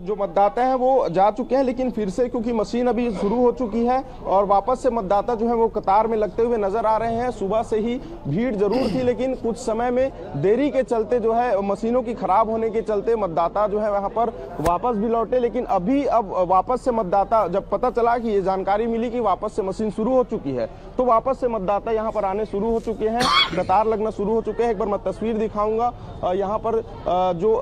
जो मतदाता है वो जा चुके हैं, लेकिन फिर से क्योंकि मशीन अभी शुरू हो चुकी है और वापस से मतदाता जो है वो कतार में लगते हुए नजर आ रहे हैं। सुबह से ही भीड़ जरूर थी, लेकिन कुछ समय में देरी के चलते जो है, मशीनों की खराब होने के चलते मतदाता जो है वहां पर वापस भी लौटे। लेकिन अभी अब वापस से मतदाता, जब पता चला कि ये जानकारी मिली कि वापस से मशीन शुरू हो चुकी है, तो वापस से मतदाता यहाँ पर आने शुरू हो चुके हैं, कतार लगना शुरू हो चुके हैं। एक बार मैं तस्वीर दिखाऊंगा। यहाँ पर जो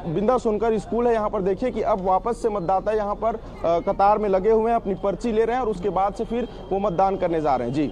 बिंदा सोनकर स्कूल है, यहाँ पर देखिए कि अब वापस से मतदाता यहाँ पर कतार में लगे हुए हैं, अपनी पर्ची ले रहे हैं और उसके बाद से फिर वो मतदान करने जा रहे हैं। जी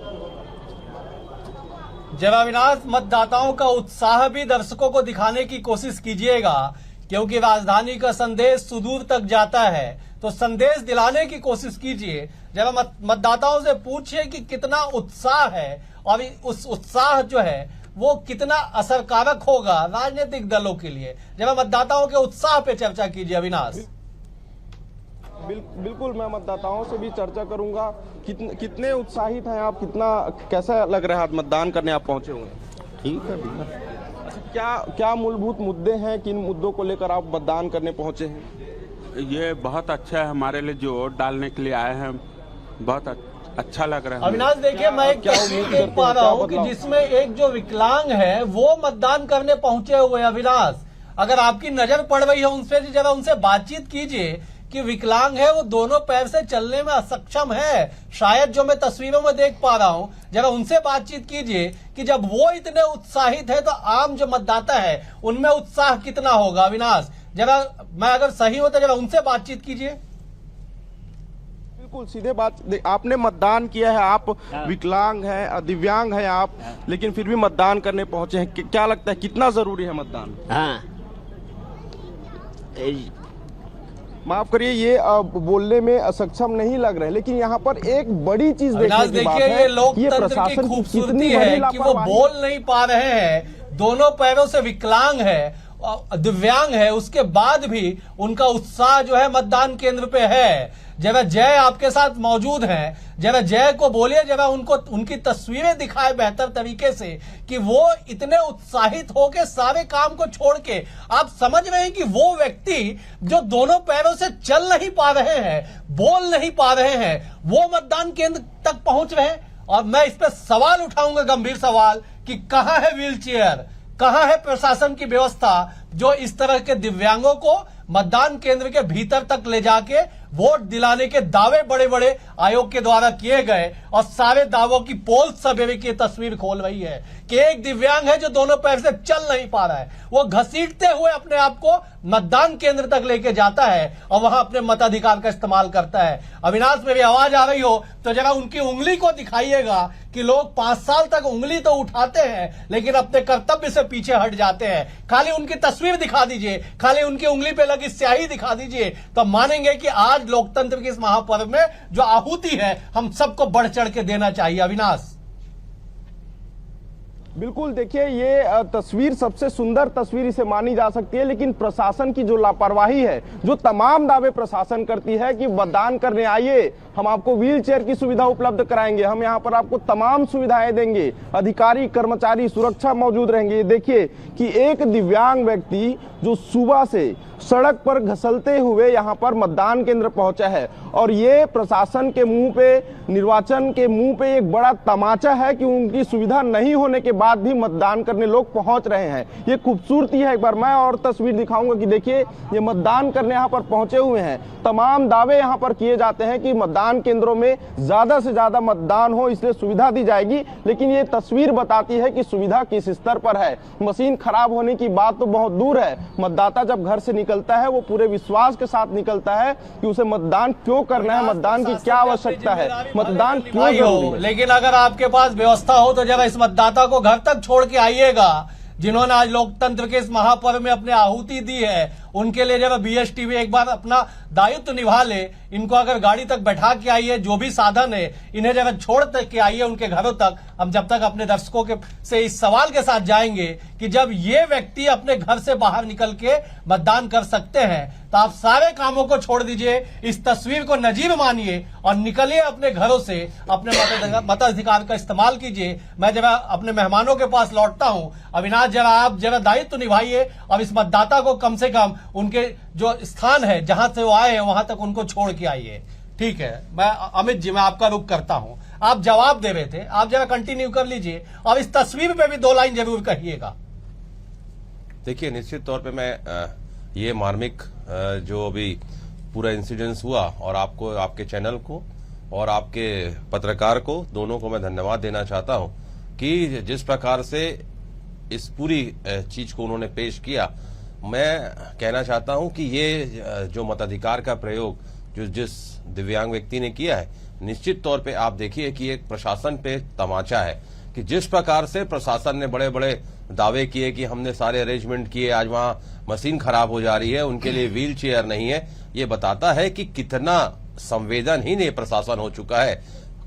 जरा अविनाश, मतदाताओं का उत्साह भी दर्शकों को दिखाने की कोशिश कीजिएगा, क्योंकि राजधानी का संदेश सुदूर तक जाता है, तो संदेश दिलाने की कोशिश कीजिए। जरा मतदाताओं से पूछिए कि कितना उत्साह है और उस उत्साह जो है वो कितना असरकारक होगा राजनीतिक दलों के लिए। जब मतदाताओं के उत्साह पे चर्चा कीजिए अविनाश। बिल्कुल, मैं मतदाताओं से भी चर्चा करूंगा। कितने उत्साहित हैं आप, कितना कैसा लग रहा है मतदान करने आप पहुंचे हुए? ठीक है। क्या मूलभूत मुद्दे हैं, किन मुद्दों को लेकर आप मतदान करने पहुंचे हैं? ये बहुत अच्छा है हमारे लिए, जो वोट डालने के लिए आए हैं, बहुत अच्छा लग रहा है। अविनाश देखिए, मैं एक तस्वीर देख पा रहा हूँ कि जिसमें एक जो विकलांग है वो मतदान करने पहुंचे हुए। अविनाश, अगर आपकी नजर पड़ रही है उनसे, जरा उनसे बातचीत कीजिए कि विकलांग है, वो दोनों पैर से चलने में असक्षम है, शायद जो मैं तस्वीरों में देख पा रहा हूँ। जरा उनसे बातचीत कीजिए कि जब वो इतने उत्साहित है तो आम जो मतदाता है उनमें उत्साह कितना होगा। अविनाश, जरा मैं अगर सही हो तो जरा उनसे बातचीत कीजिए। बिल्कुल सीधे बात, आपने मतदान किया है, आप विकलांग हैं, दिव्यांग हैं आप, लेकिन फिर भी मतदान करने पहुंचे हैं। क्या लगता है कितना जरूरी है मतदान? हाँ, माफ करिए, ये बोलने में सक्षम नहीं लग रहे, लेकिन यहाँ पर एक बड़ी चीज देखने की बात है, ये लोकतंत्र की खूबसूरती है कि वो बोल नहीं पा रहे हैं, दोनों पैरों से विकलांग है, दिव्यांग है, उसके बाद भी उनका उत्साह जो है मतदान केंद्र पे है। जरा जय आपके साथ मौजूद हैं, जरा जय को बोलिए, जरा उनको उनकी तस्वीरें दिखाए बेहतर तरीके से कि वो इतने उत्साहित होके सारे काम को छोड़ के, आप समझ रहे हैं कि वो व्यक्ति जो दोनों पैरों से चल नहीं पा रहे हैं, बोल नहीं पा रहे हैं, वो मतदान केंद्र तक पहुंच रहे हैं। और मैं इस पर सवाल उठाऊंगा, गंभीर सवाल, कि कहां है व्हील चेयर, कहां है प्रशासन की व्यवस्था जो इस तरह के दिव्यांगों को मतदान केंद्र के भीतर तक ले जाके वोट दिलाने के दावे बड़े बड़े आयोग के द्वारा किए गए, और सारे दावों की पोल सवेरे की तस्वीर खोल रही है कि एक दिव्यांग है जो दोनों पैर से चल नहीं पा रहा है, वो घसीटते हुए अपने आप को मतदान केंद्र तक लेके जाता है और वहां अपने मताधिकार का इस्तेमाल करता है। अविनाश, मेरी आवाज आ रही हो तो जरा उनकी उंगली को दिखाइएगा कि लोग 5 साल तक उंगली तो उठाते हैं लेकिन अपने कर्तव्य से पीछे हट जाते हैं। खाली उनकी तस्वीर दिखा दीजिए, खाली उनकी उंगली पे लगी स्याही दिखा दीजिए, तो मानेंगे कि आज लोकतंत्र के इस महापर्व में जो आहुति है हम सबको बढ़ चढ़ के देना चाहिए। अविनाश, बिल्कुल, देखिए ये तस्वीर सबसे सुंदर तस्वीर इसे मानी जा सकती है, लेकिन प्रशासन की जो लापरवाही है, जो तमाम दावे प्रशासन करती है कि मतदान करने आइए, हम आपको व्हील चेयर की सुविधा उपलब्ध कराएंगे, हम यहाँ पर आपको तमाम सुविधाएं देंगे, अधिकारी कर्मचारी सुरक्षा मौजूद रहेंगे। देखिए कि एक दिव्यांग व्यक्ति जो सुबह से सड़क पर घसलते हुए यहाँ पर मतदान केंद्र पहुंचा है, और ये प्रशासन के मुंह पे, निर्वाचन के मुंह पे एक बड़ा तमाचा है कि उनकी सुविधा नहीं होने के बाद भी मतदान करने लोग पहुंच रहे हैं। ये खूबसूरती है। एक बार मैं और तस्वीर दिखाऊंगा कि देखिए ये मतदान करने यहाँ पर पहुंचे हुए हैं। तमाम दावे यहाँ पर किए जाते हैं कि मतदान केंद्रों में ज्यादा से ज्यादा मतदान हो, इसलिए सुविधा दी जाएगी, लेकिन ये तस्वीर बताती है कि सुविधा किस स्तर पर है। मशीन खराब होने की बात तो बहुत दूर है, मतदाता जब घर से निकलता है वो पूरे विश्वास के साथ निकलता है कि उसे मतदान क्यों करना है, मतदान की क्या आवश्यकता है, मतदान क्यों जरूरी है। लेकिन अगर आपके पास व्यवस्था हो तो जब इस मतदाता को घर तक छोड़ के आइएगा, जिन्होंने आज लोकतंत्र के इस महापर्व में अपने आहुति दी है, उनके लिए जब BSTV एक बार अपना दायित्व निभा ले, इनको अगर गाड़ी तक बैठा के आइए, जो भी साधन है इन्हें जब छोड़ तक के आइए उनके घरों तक। हम जब तक अपने दर्शकों के से इस सवाल के साथ जाएंगे कि जब ये व्यक्ति अपने घर से बाहर निकल के मतदान कर सकते हैं, तो आप सारे कामों को छोड़ दीजिए, इस तस्वीर को नजीब मानिए और निकलिए अपने घरों से, अपने मताधिकार का इस्तेमाल कीजिए। मैं जरा अपने मेहमानों के पास लौटता हूं। अविनाश, जरा आप जरा दायित्व निभाइए और इस मतदाता को कम से कम उनके जो स्थान है जहां से वो आए हैं वहां तक उनको छोड़ के आइए। ठीक है, मैं अमित जी, मैं आपका रुख करता हूं। आप जवाब दे रहे थे, आप जरा कंटिन्यू कर लीजिए और इस तस्वीर पे भी 2 लाइन जरूर कहिएगा। देखिए, निश्चित तौर पे मैं ये मार्मिक जो अभी पूरा इंसिडेंस हुआ, और आपको, आपके चैनल को और आपके पत्रकार को, दोनों को मैं धन्यवाद देना चाहता हूं कि जिस प्रकार से इस पूरी चीज को उन्होंने पेश किया। मैं कहना चाहता हूं कि ये जो मताधिकार का प्रयोग जो जिस दिव्यांग व्यक्ति ने किया है, निश्चित तौर पे आप देखिए कि एक प्रशासन पे तमाचा है कि जिस प्रकार से प्रशासन ने बड़े बड़े दावे किए कि हमने सारे अरेंजमेंट किए, आज वहां मशीन खराब हो जा रही है, उनके लिए व्हील चेयर नहीं है। ये बताता है कि कितना संवेदनहीन ये प्रशासन हो चुका है।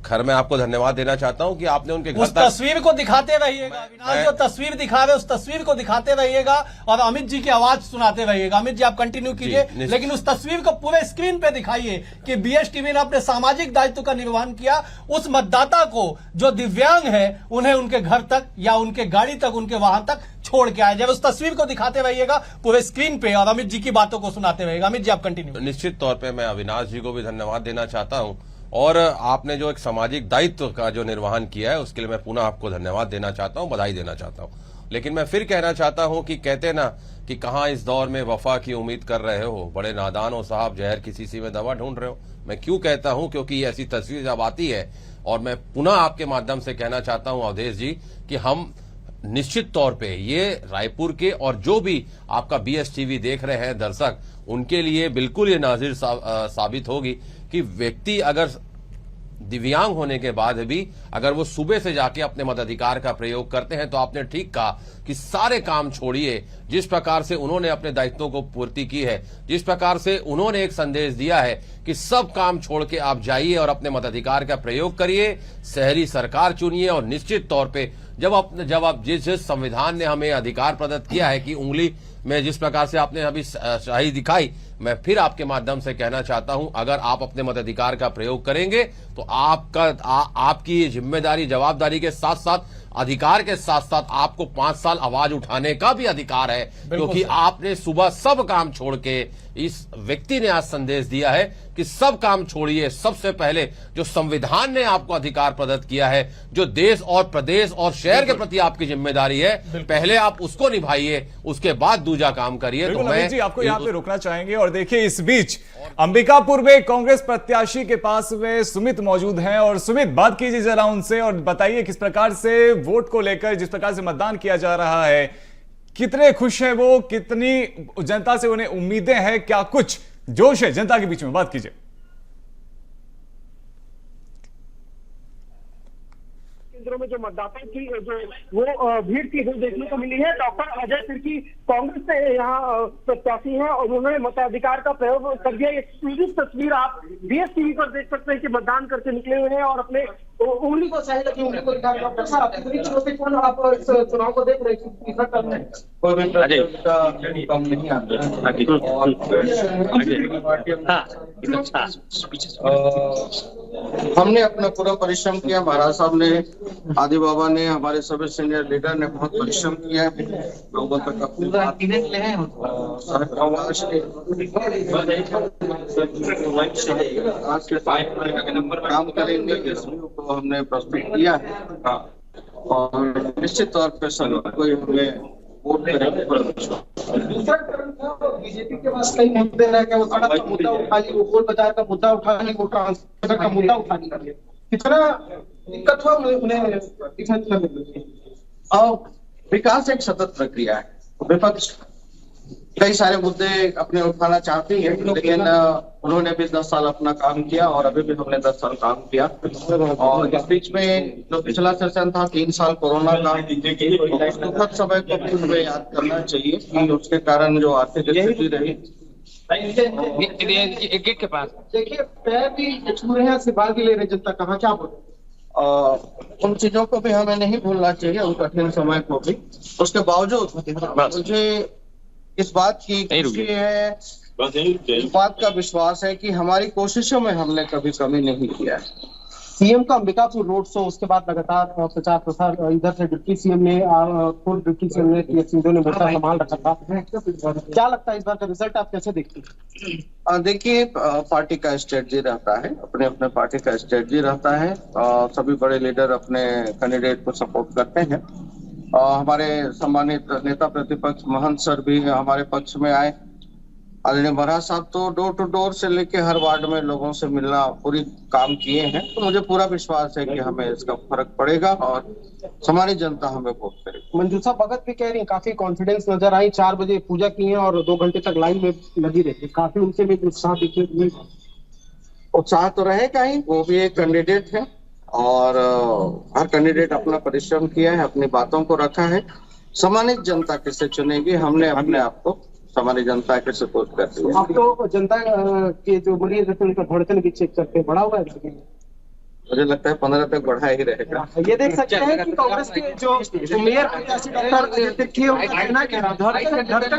खैर, मैं आपको धन्यवाद देना चाहता हूं कि आपने उनके घर उस तस्वीर को दिखाते रहिएगा। अविनाश जो तस्वीर दिखा रहे उस तस्वीर को दिखाते रहिएगा और अमित जी की आवाज सुनाते रहिएगा। अमित जी, आप कंटिन्यू कीजिए, लेकिन उस तस्वीर को पूरे स्क्रीन पे दिखाइए कि BSTV ने अपने सामाजिक दायित्व का निर्वहन किया। उस मतदाता को जो दिव्यांग है उन्हें उनके घर तक या उनके गाड़ी तक, उनके वाहन तक छोड़ के आए। जब उस तस्वीर को दिखाते रहिएगा पूरे स्क्रीन पे और अमित जी की बातों को सुनाते रहिएगा। अमित जी, आप कंटिन्यू। निश्चित तौर पर मैं अविनाश जी को भी धन्यवाद देना चाहता हूं, और आपने जो एक सामाजिक दायित्व का जो निर्वहन किया है उसके लिए मैं पुनः आपको धन्यवाद देना चाहता हूं, बधाई देना चाहता हूं। लेकिन मैं फिर कहना चाहता हूं कि कहते ना कि कहां इस दौर में वफा की उम्मीद कर रहे हो, बड़े नादान हो साहब, जहर की शीशी में दवा ढूंढ रहे हो। मैं क्यों कहता हूं? क्योंकि ऐसी तस्वीर जब आती है, और मैं पुनः आपके माध्यम से कहना चाहता हूं अवधेश जी कि हम निश्चित तौर पे ये रायपुर के और जो भी आपका BSTV देख रहे हैं दर्शक, उनके लिए बिल्कुल ये नाज़िर साबित होगी कि व्यक्ति अगर दिव्यांग होने के बाद भी अगर वो सुबह से जाके अपने मताधिकार का प्रयोग करते हैं, तो आपने ठीक कहा कि सारे काम छोड़िए। जिस प्रकार से उन्होंने अपने दायित्वों को पूर्ति की है, जिस प्रकार से उन्होंने एक संदेश दिया है कि सब काम छोड़ के आप जाइए और अपने मताधिकार का प्रयोग करिए, शहरी सरकार चुनिए और निश्चित तौर पे जब आप जिस संविधान ने हमें अधिकार प्रदत्त किया है कि उंगली में जिस प्रकार से आपने अभी शाही दिखाई, मैं फिर आपके माध्यम से कहना चाहता हूं, अगर आप अपने मताधिकार का प्रयोग करेंगे तो आपकी ये जिम्मेदारी, जवाबदारी के साथ साथ अधिकार के साथ साथ आपको 5 साल आवाज उठाने का भी अधिकार है, क्योंकि आपने सुबह सब काम छोड़ के, इस व्यक्ति ने आज संदेश दिया है कि सब काम छोड़िए। सबसे पहले जो संविधान ने आपको अधिकार प्रदत्त किया है, जो देश और प्रदेश और शहर के प्रति आपकी जिम्मेदारी है, पहले आप उसको निभाइए, उसके बाद दूसरा काम करिए। तो मैं जी आपको यहाँ पे रोकना चाहेंगे। और देखिए, इस बीच अंबिकापुर में कांग्रेस प्रत्याशी के पास में सुमित मौजूद हैं। और सुमित, बात कीजिए जरा उनसे और बताइए किस प्रकार से वोट को लेकर, जिस प्रकार से मतदान किया जा रहा है, कितने खुश हैं वो, कितनी जनता से उन्हें उम्मीदें हैं, क्या कुछ जोश है जनता के बीच में, बात कीजिए। केंद्रों में जो मतदाताओं की जो वो भीड़ थी वो देखने को मिली है। डॉक्टर अजय तिर्की कांग्रेस से यहाँ प्रत्याशी हैं और उन्होंने मताधिकार का प्रयोग कर दिया। एक्सक्लूसिव तस्वीर आप BSTV पर देख सकते हैं कि मतदान करके निकले हुए हैं और अपने उंगली को सही लगी उंगली को दिखा रहे हैं। डॉक्टर साहब, कितनी चुनौतीपूर्ण आप इस चुनाव को देख रहे हैं? हमने अपना पूरा परिश्रम किया। महाराज साहब ने, आदि बाबा ने, हमारे सभी सीनियर लीडर ने बहुत परिश्रम किया है। लोगों तक अपनी काम करेंगे, को हमने प्रस्तुत किया है और निश्चित तौर पर सब कोई हमें वोट करेंगे। बीजेपी के पास कई मुद्दे रह गए, वो सड़क का मुद्दा उठा ली, वो गोल बाजार का मुद्दा उठा ली, वो ट्रांसपोर्ट का मुद्दा उठा लिया। कितना दिक्कत हुआ उन्हें। और विकास एक सतत प्रक्रिया है। विपक्ष कई सारे मुद्दे अपने उठाना चाहती है, लेकिन उन्होंने भी 10 साल अपना काम किया और अभी भी हमने 10 साल काम किया। और इस बीच में जो पिछला सेशन था 3 साल कोरोना का, दुखद समय को भी हमें याद करना चाहिए कि उसके कारण जो आर्थिक स्थिति रही। गेट के पास देखिए, पैर भी छू रहे हैं, सिर्फ भी ले रहे जनता, कहाँ क्या बोले। उन चीजों को भी हमें नहीं भूलना चाहिए, उन कठिन समय को भी। उसके बावजूद मुझे इस बात की खुशी है, इस बात का विश्वास है कि हमारी कोशिशों में हमने कभी कमी नहीं किया है। सीएम का अंबिकापुर रोड शो, उसके बाद लगातार प्रचार प्रसार, इधर से डिप्टी सीएम ने, खुद डिप्टी सीएम ने, सिंधु ने मोर्चा संभाल रखा था। क्या लगता है इस बार का रिजल्ट आप कैसे देखते हैं? देखिए, पार्टी का स्ट्रेटजी रहता है, अपने अपने पार्टी का स्ट्रेटजी रहता है। सभी बड़े लीडर अपने कैंडिडेट को सपोर्ट करते हैं। हमारे सम्मानित नेता प्रतिपक्ष महंत सर भी हमारे पक्ष में आए। आदरणीय महाराज साहब तो डोर टू डोर से लेके हर वार्ड में लोगों से मिलना पूरी काम किए हैं। तो मुझे पूरा विश्वास है कि हमें इसका फर्क पड़ेगा और हमारी जनता हमें वोट करेगी। मंजूषा भगत भी कह रही है, काफी कॉन्फिडेंस नजर आई, 4 बजे पूजा की है और 2 घंटे तक लाइन में लगी रहती, काफी उनसे भी उत्साह दिखे। उत्साह तो रहेगा ही, वो भी एक कैंडिडेट है और हर कैंडिडेट अपना परिश्रम किया है, अपनी बातों को रखा है। सम्मानित जनता किसे चुनेगी, हमने अपने आप को हमारी जनता के सपोर्ट करती है। आप तो जनता के जो मरीज रहते हैं उनका धड़कन भी चेक करते हैं, बड़ा हुआ है। मुझे लगता है 15 तक बढ़ा ही रहेगा। ये देख सकते हैं कि कांग्रेस के जो मेयर प्रत्याशी डॉक्टर तिर्की धड़कन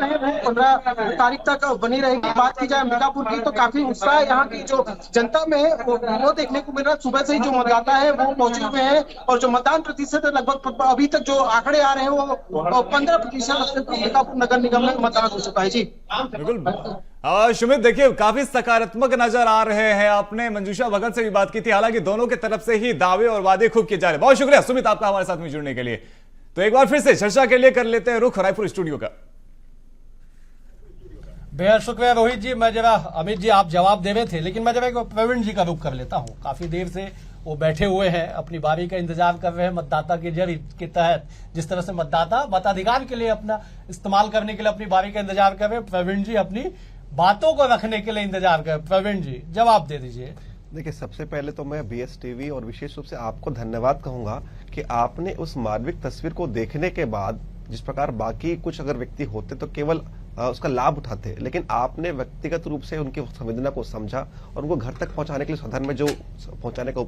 है वो 15 तारीख तक बनी रहेगी। बात की जाए अंबिकापुर की तो काफी उत्साह यहाँ की जो जनता में है वो देखने को मिल रहा है। सुबह से ही जो मतदाता है वो पहुंचे हुए हैं और जो मतदान प्रतिशत लगभग अभी तक जो आंकड़े आ रहे हैं वो 15% अंबिकापुर नगर निगम में मतदान हो चुका है। जी बिल्कुल। सुमित, देखिए काफी सकारात्मक नजर आ रहे हैं। आपने मंजूषा भगत से भी बात की थी, हालांकि दोनों की तरफ से ही दावे और वादे खूब किए जा रहे हैं। बहुत शुक्रिया सुमित आपका हमारे साथ में जुड़ने के लिए। तो एक बार फिर से चर्चा के लिए कर लेते हैं रुख रायपुर स्टूडियो का। बेहद शुक्रिया रोहित जी। मैं जरा, अमित जी आप जवाब दे रहे थे, लेकिन मैं जरा प्रवीण जी का रुख कर लेता हूं। काफी देर से वो बैठे हुए हैं, अपनी बारी का इंतजार कर रहे हैं। मतदाता के जरिए के तहत जिस तरह से मतदाता मताधिकार के लिए अपना इस्तेमाल करने के लिए अपनी बारी का इंतजार कर रहे हैं, प्रवीण जी अपनी बातों को रखने के लिए इंतजार कर। प्रवीण जी जवाब दे दीजिए। देखिए, सबसे पहले तो मैं BS TV और विशेष रूप से आपको धन्यवाद कहूंगा कि आपने उस मार्मिक तस्वीर को देखने के बाद, जिस प्रकार बाकी कुछ अगर व्यक्ति होते तो केवल उसका लाभ उठाते, लेकिन आपने व्यक्तिगत रूप से उनकी संवेदना को समझा और उनको घर तक पहुंचाने के लिए सदन में जो पहुंचाने का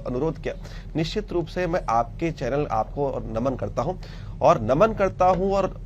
अनुरोध किया। निश्चित रूप से मैं आपके चैनल आपको नमन करता हूं और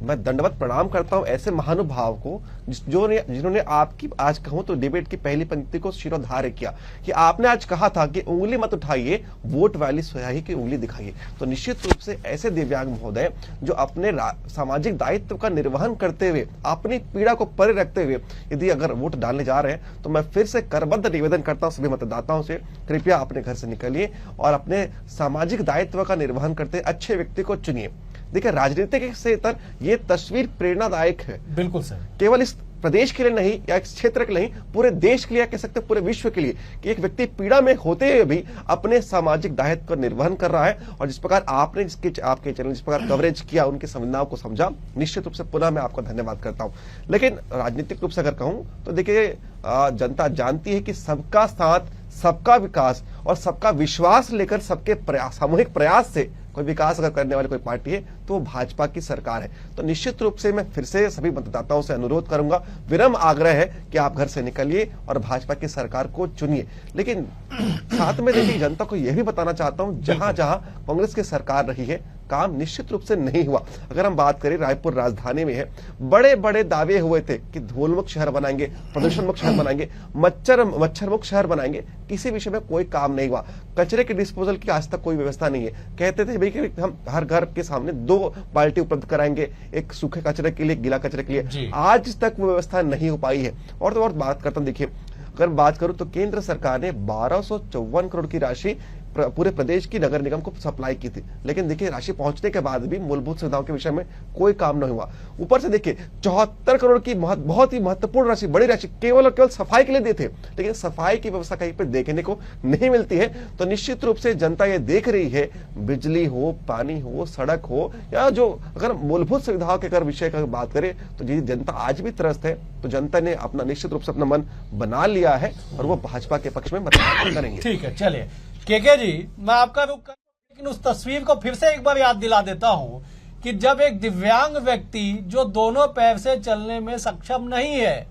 मैं दंडवत प्रणाम करता हूं ऐसे महानुभाव को जिन्होंने आपकी आज कहूं तो डिबेट की पहली पंक्ति को शिरोधार्य किया कि आपने आज कहा था कि उंगली मत उठाइए, वोट वाली स्याही की उंगली दिखाइए। तो निश्चित रूप से ऐसे दिव्यांग महोदय जो अपने सामाजिक दायित्व का निर्वहन करते हुए अपनी पीड़ा को परे रखते हुए यदि अगर वोट डालने जा रहे हैं तो मैं फिर से करबद्ध निवेदन करता हूं सभी मतदाताओं से, कृपया अपने घर से निकलिए और अपने सामाजिक दायित्व का निर्वहन करते अच्छे व्यक्ति को चुनिए। देखिए, राजनीतिक से तर ये तस्वीर प्रेरणादायक है। बिल्कुल सर, केवल इस प्रदेश के लिए नहीं या इस क्षेत्र के लिए नहीं, पूरे देश के लिए, कह सकते पूरे विश्व के लिए, कि एक व्यक्ति पीड़ा में होते हुए भी अपने सामाजिक दायित्व का निर्वहन कर रहा है। और जिस प्रकार आपने आपके चैनल जिस प्रकार कवरेज किया, उनकी संवेदनाओं को समझा, निश्चित रूप से पुनः मैं आपका धन्यवाद करता हूं। लेकिन राजनीतिक रूप से अगर कहूं तो देखिए, जनता जानती है कि सबका साथ, सबका विकास और सबका विश्वास लेकर सबके सामूहिक प्रयास से कोई विकास अगर करने वाली कोई पार्टी है तो वो भाजपा की सरकार है। तो निश्चित रूप से मैं फिर से सभी मतदाताओं से अनुरोध करूंगा, विनम्र आग्रह है कि आप घर से निकलिए और भाजपा की सरकार को चुनिए। लेकिन साथ में देखिए, जनता को यह भी बताना चाहता हूं, जहां जहां कांग्रेस की सरकार रही है काम निश्चित रूप से नहीं हुआ। अगर हम बात करें, रायपुर राजधानी में है, बड़े बड़े दावे हुए थे कि धूल मुक्त शहर बनाएंगे, प्रदूषण मुक्त शहर बनाएंगे, मच्छर मुक्त शहर बनाएंगे, किसी विषय में कोई काम नहीं हुआ। कचरे के डिस्पोजल की आज तक कोई व्यवस्था नहीं है। कहते थे भाई कि हम हर घर के सामने 2 बाल्टी उपलब्ध कराएंगे, एक सूखे कचरे के लिए, गीला कचरे के लिए, आज तक वो व्यवस्था नहीं हो पाई है। और तो और बात करता हूं, देखिए अगर बात करूं तो केंद्र सरकार ने 1254 करोड़ की राशि पूरे प्रदेश की नगर निगम को सप्लाई की थी, लेकिन देखिए राशि पहुंचने के बाद भी मूलभूत सुविधाओं के विषय में कोई काम नहीं हुआ। ऊपर से देखिए 74 करोड़ की बहुत ही महत्वपूर्ण राशि, बड़ी राशि केवल और केवल सफाई के लिए दी थे, लेकिन सफाई की व्यवस्था कहीं पर देखने को नहीं मिलती है। तो निश्चित रूप से जनता ये देख रही है, बिजली हो, पानी हो, सड़क हो, या जो अगर मूलभूत सुविधाओं के अगर विषय का बात करें तो जी जनता आज भी त्रस्त है। तो जनता ने अपना निश्चित रूप से अपना मन बना लिया है और वो भाजपा के पक्ष में मतदान करेंगे। ठीक है, चलिए केके जी, मैं आपका रुख कर, लेकिन उस तस्वीर को फिर से एक बार याद दिला देता हूं कि जब एक दिव्यांग व्यक्ति जो दोनों पैर से चलने में सक्षम नहीं है,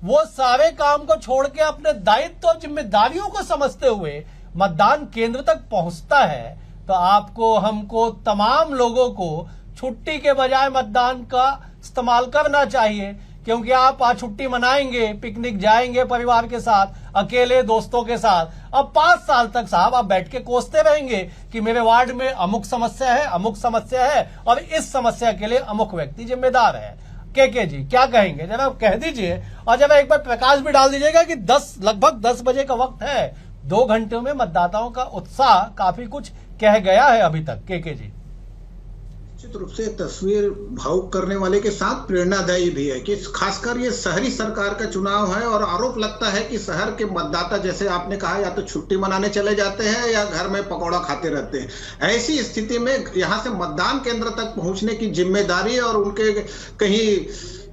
वो सारे काम को छोड़ के अपने दायित्व और जिम्मेदारियों को समझते हुए मतदान केंद्र तक पहुंचता है, तो आपको, हमको, तमाम लोगों को छुट्टी के बजाय मतदान का इस्तेमाल करना चाहिए। क्योंकि आप आज छुट्टी मनाएंगे, पिकनिक जाएंगे परिवार के साथ, अकेले दोस्तों के साथ, अब 5 साल तक साहब आप बैठ के कोसते रहेंगे कि मेरे वार्ड में अमुक समस्या है, अमुक समस्या है और इस समस्या के लिए अमुक व्यक्ति जिम्मेदार है। केके जी क्या कहेंगे, जरा कह दीजिए और जरा एक बार प्रकाश भी डाल दीजिएगा कि लगभग 10 बजे का वक्त है, 2 घंटों में मतदाताओं का उत्साह काफी कुछ कह गया है अभी तक। केके जी, निश्चित रूप से तस्वीर भावुक करने वाले के साथ प्रेरणादायी भी है कि खासकर ये शहरी सरकार का चुनाव है और आरोप लगता है कि शहर के मतदाता, जैसे आपने कहा, या तो छुट्टी मनाने चले जाते हैं या घर में पकौड़ा खाते रहते हैं। ऐसी स्थिति में यहां से मतदान केंद्र तक पहुंचने की जिम्मेदारी और उनके कहीं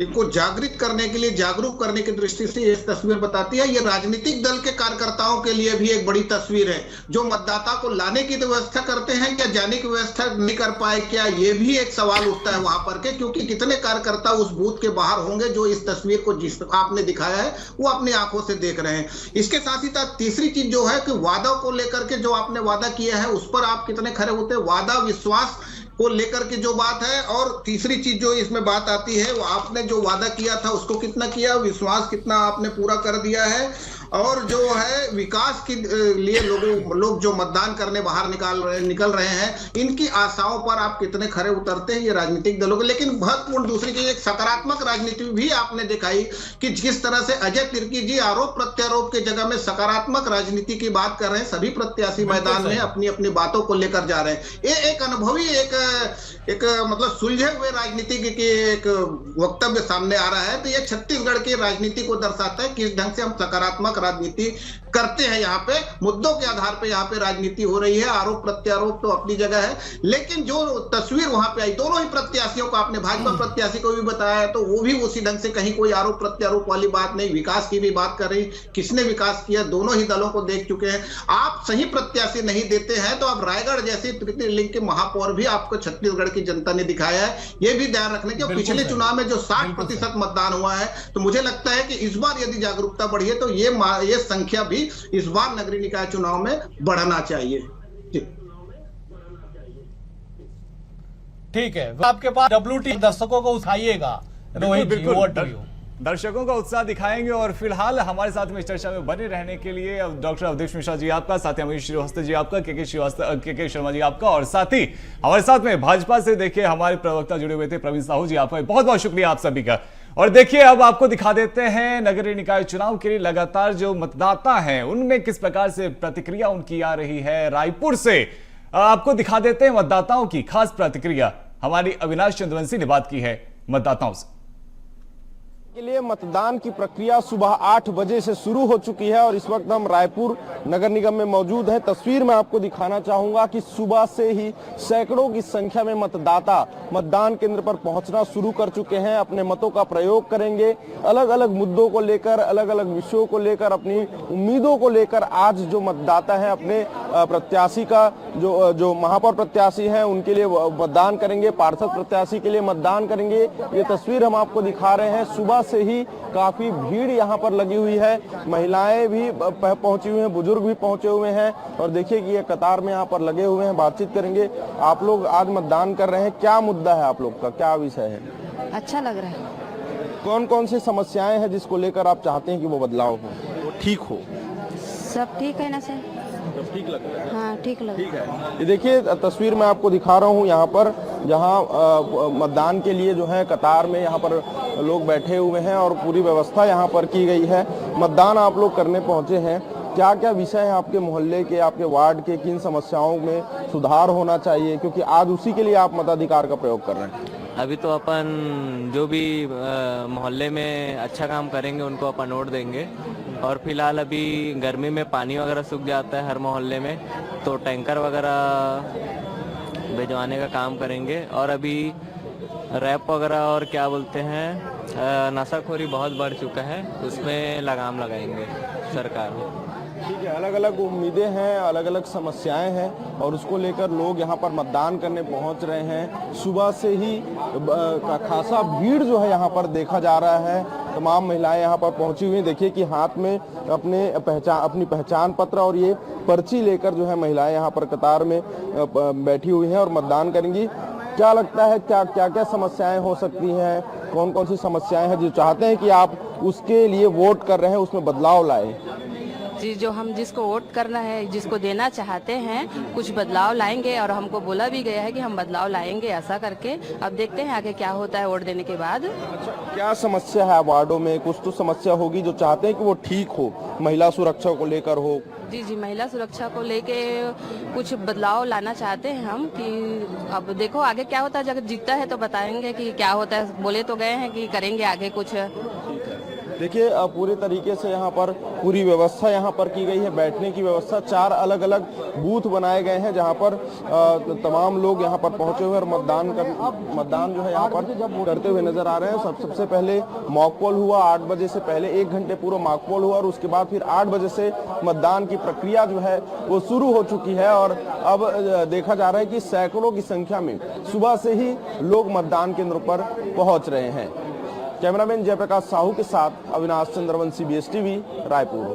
इनको जागृत करने के लिए, जागरूक करने की दृष्टि से ये तस्वीर बताती है। ये राजनीतिक दल के कार्यकर्ताओं के लिए भी एक बड़ी तस्वीर है, जो मतदाता को लाने की व्यवस्था करते हैं क्या जाने की व्यवस्था नहीं कर पाए क्या, ये भी एक सवाल उठता है वहां पर के, क्योंकि कितने कार्यकर्ता उस बूथ के बाहर होंगे जो इस तस्वीर को जिस आपने दिखाया है वो अपनी आंखों से देख रहे हैं। इसके साथ ही साथ तीसरी चीज जो है कि वादा को लेकर के जो आपने वादा किया है उस पर आप कितने खरे होते हैं, वादा विश्वास को लेकर के जो बात है। और तीसरी चीज जो इसमें बात आती है, वो आपने जो वादा किया था उसको कितना किया, विश्वास कितना आपने पूरा कर दिया है, और जो है विकास के लिए लोग जो मतदान करने बाहर निकल रहे हैं, इनकी आशाओं पर आप कितने खरे उतरते हैं ये राजनीतिक दलों के। लेकिन महत्वपूर्ण दूसरी चीज, एक सकारात्मक राजनीति भी आपने दिखाई कि जिस तरह से अजय तिर्की जी आरोप प्रत्यारोप के जगह में सकारात्मक राजनीति की बात कर रहे हैं। सभी प्रत्याशी मैदान में अपनी अपनी बातों को लेकर जा रहे हैं। ये एक अनुभवी, एक मतलब सुलझे हुए राजनीति की एक वक्तव्य सामने आ रहा है। तो ये छत्तीसगढ़ की राजनीति को दर्शाता है किस ढंग से हम सकारात्मक पूर्वक राजनीति करते हैं। यहाँ पे मुद्दों के आधार पे यहाँ पे राजनीति हो रही है, आरोप प्रत्यारोप तो अपनी जगह है, लेकिन जो तस्वीर वहां पे आई, दोनों ही प्रत्याशियों को, आपने भाजपा प्रत्याशी को भी बताया तो वो भी उसी ढंग से, कहीं कोई आरोप प्रत्यारोप वाली बात नहीं, विकास की भी बात कर रही, किसने विकास किया, दोनों ही दलों को देख चुके हैं। आप सही प्रत्याशी नहीं देते हैं तो आप रायगढ़ जैसी तृतीय लिंग के महापौर भी आपको छत्तीसगढ़ की जनता ने दिखाया है। ये भी ध्यान रखने के पिछले चुनाव में जो 60% मतदान हुआ है, तो मुझे लगता है कि इस बार यदि जागरूकता बढ़ी है तो ये संख्या भी इस बार नगरीय निकाय चुनाव में बढ़ना चाहिए। ठीक है, आपके पास WT दर्शकों को उठाइएगा। रोहित जी, ओवर टू यू। दर्शकों का उत्साह दिखाएंगे और फिलहाल हमारे साथ में इस चर्चा में बने रहने के लिए डॉक्टर अवधेश मिश्रा जी आपका, साथ ही अमित श्रीवास्तव जी आपका, के शर्मा जी आपका, और साथ ही हमारे साथ में भाजपा से देखिए हमारे प्रवक्ता जुड़े हुए थे प्रवीण साहू जी, आपका बहुत बहुत शुक्रिया आप सभी का। और देखिए अब आपको दिखा देते हैं नगरीय निकाय चुनाव के लिए लगातार जो मतदाता हैं उनमें किस प्रकार से प्रतिक्रिया उनकी आ रही है। रायपुर से आपको दिखा देते हैं मतदाताओं की खास प्रतिक्रिया। हमारी अविनाश चंद्रवंशी ने बात की है मतदाताओं से। के लिए मतदान की प्रक्रिया सुबह 8 बजे से शुरू हो चुकी है और इस वक्त हम रायपुर नगर निगम में मौजूद हैं। तस्वीर में आपको दिखाना चाहूंगा कि सुबह से ही सैकड़ों की संख्या में मतदाता मतदान केंद्र पर पहुंचना शुरू कर चुके हैं, अपने मतों का प्रयोग करेंगे, अलग अलग मुद्दों को लेकर, अलग अलग विषयों को लेकर, अपनी उम्मीदों को लेकर आज जो मतदाता है अपने प्रत्याशी का जो महापौर प्रत्याशी हैं उनके लिए मतदान करेंगे, पार्षद प्रत्याशी के लिए मतदान करेंगे। ये तस्वीर हम आपको दिखा रहे हैं। सुबह से ही काफी भीड़ यहाँ पर लगी हुई है, महिलाएं भी पहुंची हुई हैं, बुजुर्ग भी पहुंचे हुए हैं और देखिए कि ये कतार में यहाँ पर लगे हुए हैं। बातचीत करेंगे। आप लोग आज मतदान कर रहे हैं, क्या मुद्दा है आप लोग का, क्या विषय है? अच्छा लग रहा है। कौन कौन सी समस्याएं हैं जिसको लेकर आप चाहते हैं कि वो बदलाव हो, वो ठीक हो? सब ठीक है ना सर? सब ठीक लग रहा है? हाँ ठीक लग ठीक है। ये देखिए तस्वीर मैं आपको दिखा रहा हूँ यहाँ पर, जहाँ मतदान के लिए जो है कतार में यहाँ पर लोग बैठे हुए हैं और पूरी व्यवस्था यहाँ पर की गई है। मतदान आप लोग करने पहुँचे हैं, क्या क्या विषय है आपके मोहल्ले के, आपके वार्ड के, किन समस्याओं में सुधार होना चाहिए, क्योंकि आज उसी के लिए आप मताधिकार का प्रयोग कर रहे हैं? अभी तो अपन जो भी मोहल्ले में अच्छा काम करेंगे उनको अपन वोट देंगे, और फिलहाल अभी गर्मी में पानी वगैरह सूख जाता है हर मोहल्ले में, तो टैंकर वगैरह भिजवाने का काम करेंगे। और अभी रैप वगैरह और क्या बोलते हैं नशाखोरी बहुत बढ़ चुका है, उसमें लगाम लगाएंगे सरकार में। ठीक है, अलग अलग उम्मीदें हैं, अलग अलग समस्याएं हैं और उसको लेकर लोग यहाँ पर मतदान करने पहुँच रहे हैं। सुबह से ही खासा भीड़ जो है यहाँ पर देखा जा रहा है। तमाम महिलाएं यहाँ पर पहुंची हुई हैं। देखिए कि हाथ में अपनी पहचान पत्र और ये पर्ची लेकर जो है महिलाएं यहाँ पर कतार में बैठी हुई हैं और मतदान करेंगी। क्या लगता है, क्या क्या समस्याएं हो सकती हैं, कौन कौन सी समस्याएं हैं जो चाहते हैं कि आप उसके लिए वोट कर रहे हैं उसमें बदलाव लाए? जी, जो हम जिसको वोट करना है, जिसको देना चाहते हैं, कुछ बदलाव लाएंगे और हमको बोला भी गया है कि हम बदलाव लाएंगे ऐसा करके। अब देखते हैं आगे क्या होता है वोट देने के बाद। अच्छा, क्या समस्या है वार्डों में? कुछ तो समस्या होगी जो चाहते हैं कि वो ठीक हो, महिला सुरक्षा को लेकर हो। जी, महिला सुरक्षा को लेके कुछ बदलाव लाना चाहते हैं हम, कि अब देखो आगे क्या होता है। जब जीतता है तो बताएंगे कि क्या होता है। बोले तो गए हैं कि करेंगे आगे कुछ। देखिए पूरे तरीके से यहाँ पर पूरी व्यवस्था यहाँ पर की गई है, बैठने की व्यवस्था। 4 अलग अलग बूथ बनाए गए हैं जहाँ पर तमाम लोग यहाँ पर पहुंचे हुए और मतदान जो है यहाँ पर करते हुए नजर आ रहे हैं। सबसे पहले मॉक पोल हुआ 8 बजे से पहले 1 घंटे पूरा मॉक पोल हुआ और उसके बाद फिर 8 बजे से मतदान की प्रक्रिया जो है वो शुरू हो चुकी है। और अब देखा जा रहा है कि सैकड़ों की संख्या में सुबह से ही लोग मतदान केंद्रों पर पहुंच रहे हैं। कैमरामैन जयप्रकाश साहू के साथ अविनाश चंद्रवंशी, BSTV, रायपुर।